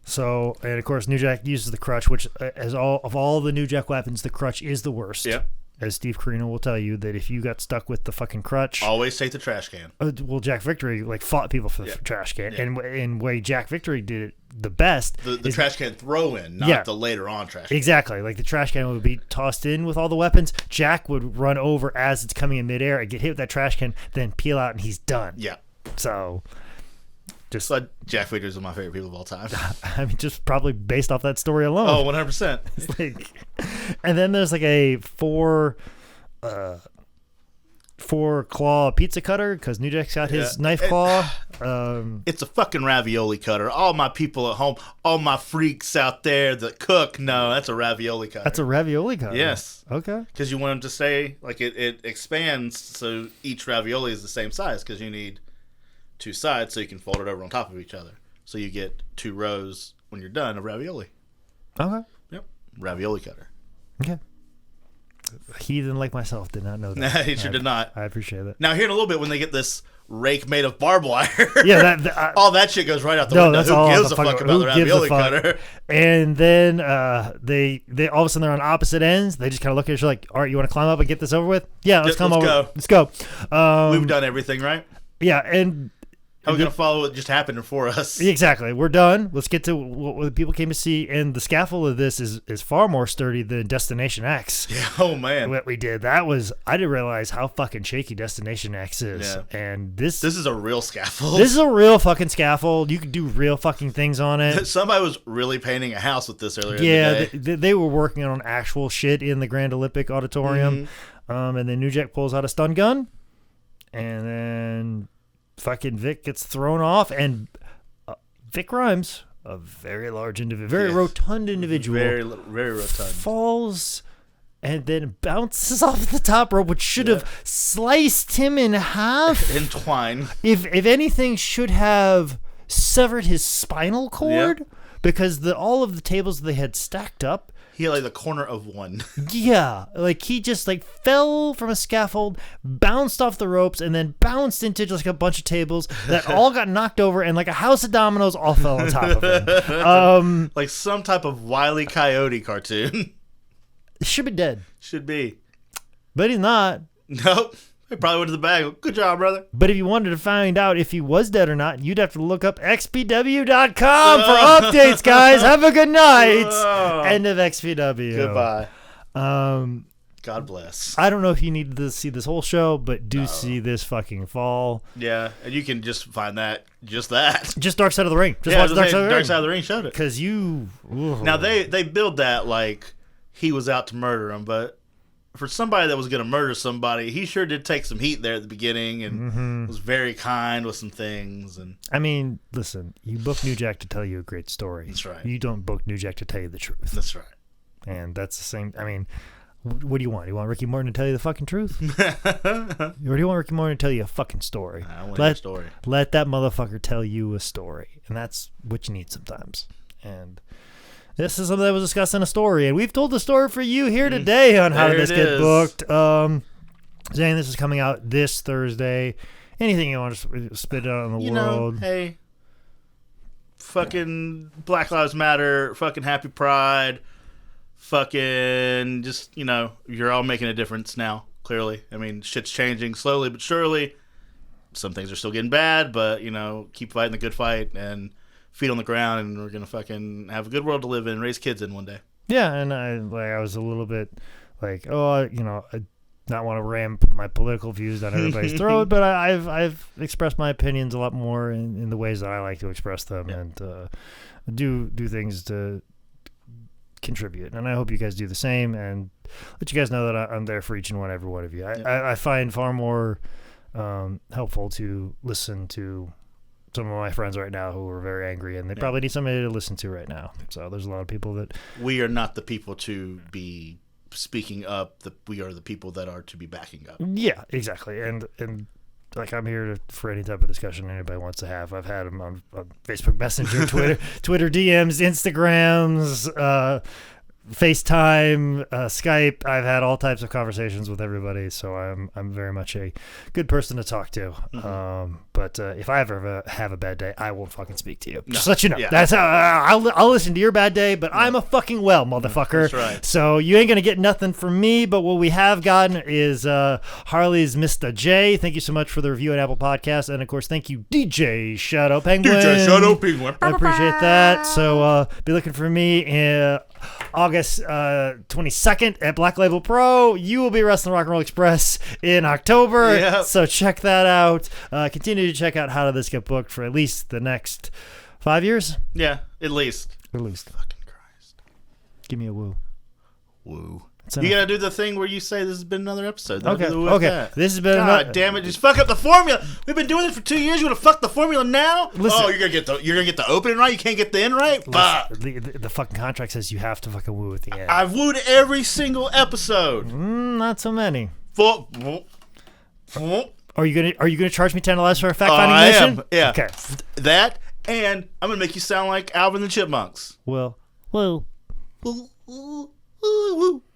[SPEAKER 2] So, and of course, New Jack uses the crutch, which, of all the New Jack weapons, the crutch is the worst.
[SPEAKER 3] Yeah.
[SPEAKER 2] As Steve Carino will tell you, that if you got stuck with the fucking crutch,
[SPEAKER 3] always take the trash can.
[SPEAKER 2] Well, Jack Victory fought people for the trash can, and way Jack Victory did it the best.
[SPEAKER 3] The trash can throw in, not the later on trash can.
[SPEAKER 2] Exactly, like the trash can would be tossed in with all the weapons. Jack would run over as it's coming in midair and get hit with that trash can, then peel out, and he's done.
[SPEAKER 3] Yeah.
[SPEAKER 2] So.
[SPEAKER 3] Jack Victor's one of my favorite people of all time.
[SPEAKER 2] I mean, just probably based off that story alone.
[SPEAKER 3] Oh, 100%.
[SPEAKER 2] It's like, and then there's like a four claw pizza cutter because New Jack's got his knife claw.
[SPEAKER 3] It's a fucking ravioli cutter. All my people at home, all my freaks out there that cook, no, that's a ravioli cutter.
[SPEAKER 2] That's a ravioli cutter?
[SPEAKER 3] Yes.
[SPEAKER 2] Okay.
[SPEAKER 3] Because you want them to stay, like it expands so each ravioli is the same size because you need 2 sides so you can fold it over on top of each other. So you get 2 rows when you're done of ravioli.
[SPEAKER 2] Okay.
[SPEAKER 3] Yep. Ravioli cutter.
[SPEAKER 2] Okay. A heathen like myself did not know that.
[SPEAKER 3] Nah, he sure did not.
[SPEAKER 2] I appreciate it.
[SPEAKER 3] Now, here in a little bit, when they get this rake made of barbed wire, all that shit goes right out the window. Who gives a fuck about the ravioli cutter?
[SPEAKER 2] And then they all of a sudden they're on opposite ends. They just kind of look at each other like, all right, you want to climb up and get this over with? Yeah, let's come over. Let's go.
[SPEAKER 3] We've done everything right.
[SPEAKER 2] Yeah, and
[SPEAKER 3] how are we going to follow what just happened for us?
[SPEAKER 2] Exactly. We're done. Let's get to what the people came to see. And the scaffold of this is far more sturdy than Destination X.
[SPEAKER 3] Yeah. Oh, man.
[SPEAKER 2] What we did. I didn't realize how fucking shaky Destination X is. Yeah. And this
[SPEAKER 3] is a real scaffold.
[SPEAKER 2] This is a real fucking scaffold. You can do real fucking things on it.
[SPEAKER 3] Somebody was really painting a house with this earlier in the
[SPEAKER 2] day. They were working on actual shit in the Grand Olympic Auditorium. And then New Jack pulls out a stun gun. And then fucking Vic gets thrown off, and Vic Grimes, a very large individual, very rotund individual,
[SPEAKER 3] very rotund,
[SPEAKER 2] falls and then bounces off the top rope, which should have sliced him in half.
[SPEAKER 3] Entwine.
[SPEAKER 2] If anything, should have severed his spinal cord because all of the tables they had stacked up.
[SPEAKER 3] He had like the corner of one.
[SPEAKER 2] Yeah, like he just like fell from a scaffold, bounced off the ropes, and then bounced into just like a bunch of tables that all got knocked over, and like a house of dominoes all fell on top of him.
[SPEAKER 3] Like some type of Wile E. Coyote cartoon.
[SPEAKER 2] Should be dead.
[SPEAKER 3] Should be.
[SPEAKER 2] But he's not.
[SPEAKER 3] Nope. He probably went to the bag. Good job, brother.
[SPEAKER 2] But if you wanted to find out if he was dead or not, you'd have to look up XPW.com for updates, guys. Have a good night. End of XPW.
[SPEAKER 3] Goodbye. God bless.
[SPEAKER 2] I don't know if you need to see this whole show, but do see this fucking fall.
[SPEAKER 3] Yeah, and you can just find just that.
[SPEAKER 2] Just Dark Side of the Ring. Just watch Dark
[SPEAKER 3] Side of the Ring showed it.
[SPEAKER 2] Because
[SPEAKER 3] Now, they build that like he was out to murder him, but for somebody that was going to murder somebody, he sure did take some heat there at the beginning and was very kind with some things. And
[SPEAKER 2] I mean, listen, you book New Jack to tell you a great story.
[SPEAKER 3] That's right.
[SPEAKER 2] You don't book New Jack to tell you the truth.
[SPEAKER 3] That's right.
[SPEAKER 2] And that's the same. I mean, What do you want? You want Ricky Morton to tell you the fucking truth? Or do you want Ricky Morton to tell you a fucking story?
[SPEAKER 3] I want a story.
[SPEAKER 2] Let that motherfucker tell you a story. And that's what you need sometimes. And this is something that was discussed in a story. And we've told the story for you here today on How Did This Get Booked. Zane, this is coming out this Thursday. Anything you want to spit out on the world?
[SPEAKER 3] Hey, fucking Black Lives Matter, fucking Happy Pride, fucking just, you're all making a difference now, clearly. I mean, shit's changing slowly but surely. Some things are still getting bad, but, keep fighting the good fight and feet on the ground, and we're going to fucking have a good world to live in and raise kids in one day.
[SPEAKER 2] Yeah, and I was a little bit like, I not want to ram my political views down everybody's throat, but I've expressed my opinions a lot more in the ways that I like to express them, and do things to contribute. And I hope you guys do the same, and let you guys know that I'm there for each and every one of you. I find far more helpful to listen to some of my friends right now who are very angry, and they probably need somebody to listen to right now. So there's a lot of people that...
[SPEAKER 3] We are not the people to be speaking up. We are the people that are to be backing up.
[SPEAKER 2] Yeah, exactly. And like, I'm here for any type of discussion anybody wants to have. I've had them on Facebook Messenger, Twitter DMs, Instagrams, FaceTime, Skype. I've had all types of conversations with everybody, so I'm very much a good person to talk to. Mm-hmm. But if I ever have a bad day, I won't fucking speak to you. Just let you know. Yeah. That's how I'll listen to your bad day, but I'm a fucking motherfucker.
[SPEAKER 3] That's right.
[SPEAKER 2] So you ain't gonna get nothing from me. But what we have gotten is Harley's Mr. J. Thank you so much for the review at Apple Podcasts, and of course, thank you, DJ Shadow Penguin.
[SPEAKER 3] DJ Shadow Penguin.
[SPEAKER 2] I appreciate that. So be looking for me August 22nd at Black Label Pro. You will be Wrestling Rock and Roll Express in October.
[SPEAKER 3] Yep.
[SPEAKER 2] So check that out. Continue to check out How Did This Get Booked for at least the next 5 years.
[SPEAKER 3] Yeah, at least.
[SPEAKER 2] At least.
[SPEAKER 3] Fucking Christ.
[SPEAKER 2] Give me a woo.
[SPEAKER 3] Woo.
[SPEAKER 2] You
[SPEAKER 3] gotta do the thing where you say this has been another episode.
[SPEAKER 2] Okay. This has been
[SPEAKER 3] God damn it! Just fuck up the formula. We've been doing this for 2 years. You wanna fuck the formula now?
[SPEAKER 2] Listen,
[SPEAKER 3] you're gonna get the opening right. You can't get the end right.
[SPEAKER 2] The fucking contract says you have to fucking woo at the end.
[SPEAKER 3] I've wooed every single episode.
[SPEAKER 2] Not so many. Are you gonna charge me $10 for a fact finding mission?
[SPEAKER 3] I am. Yeah.
[SPEAKER 2] Okay.
[SPEAKER 3] That, and I'm gonna make you sound like Alvin and the Chipmunks.
[SPEAKER 2] Well.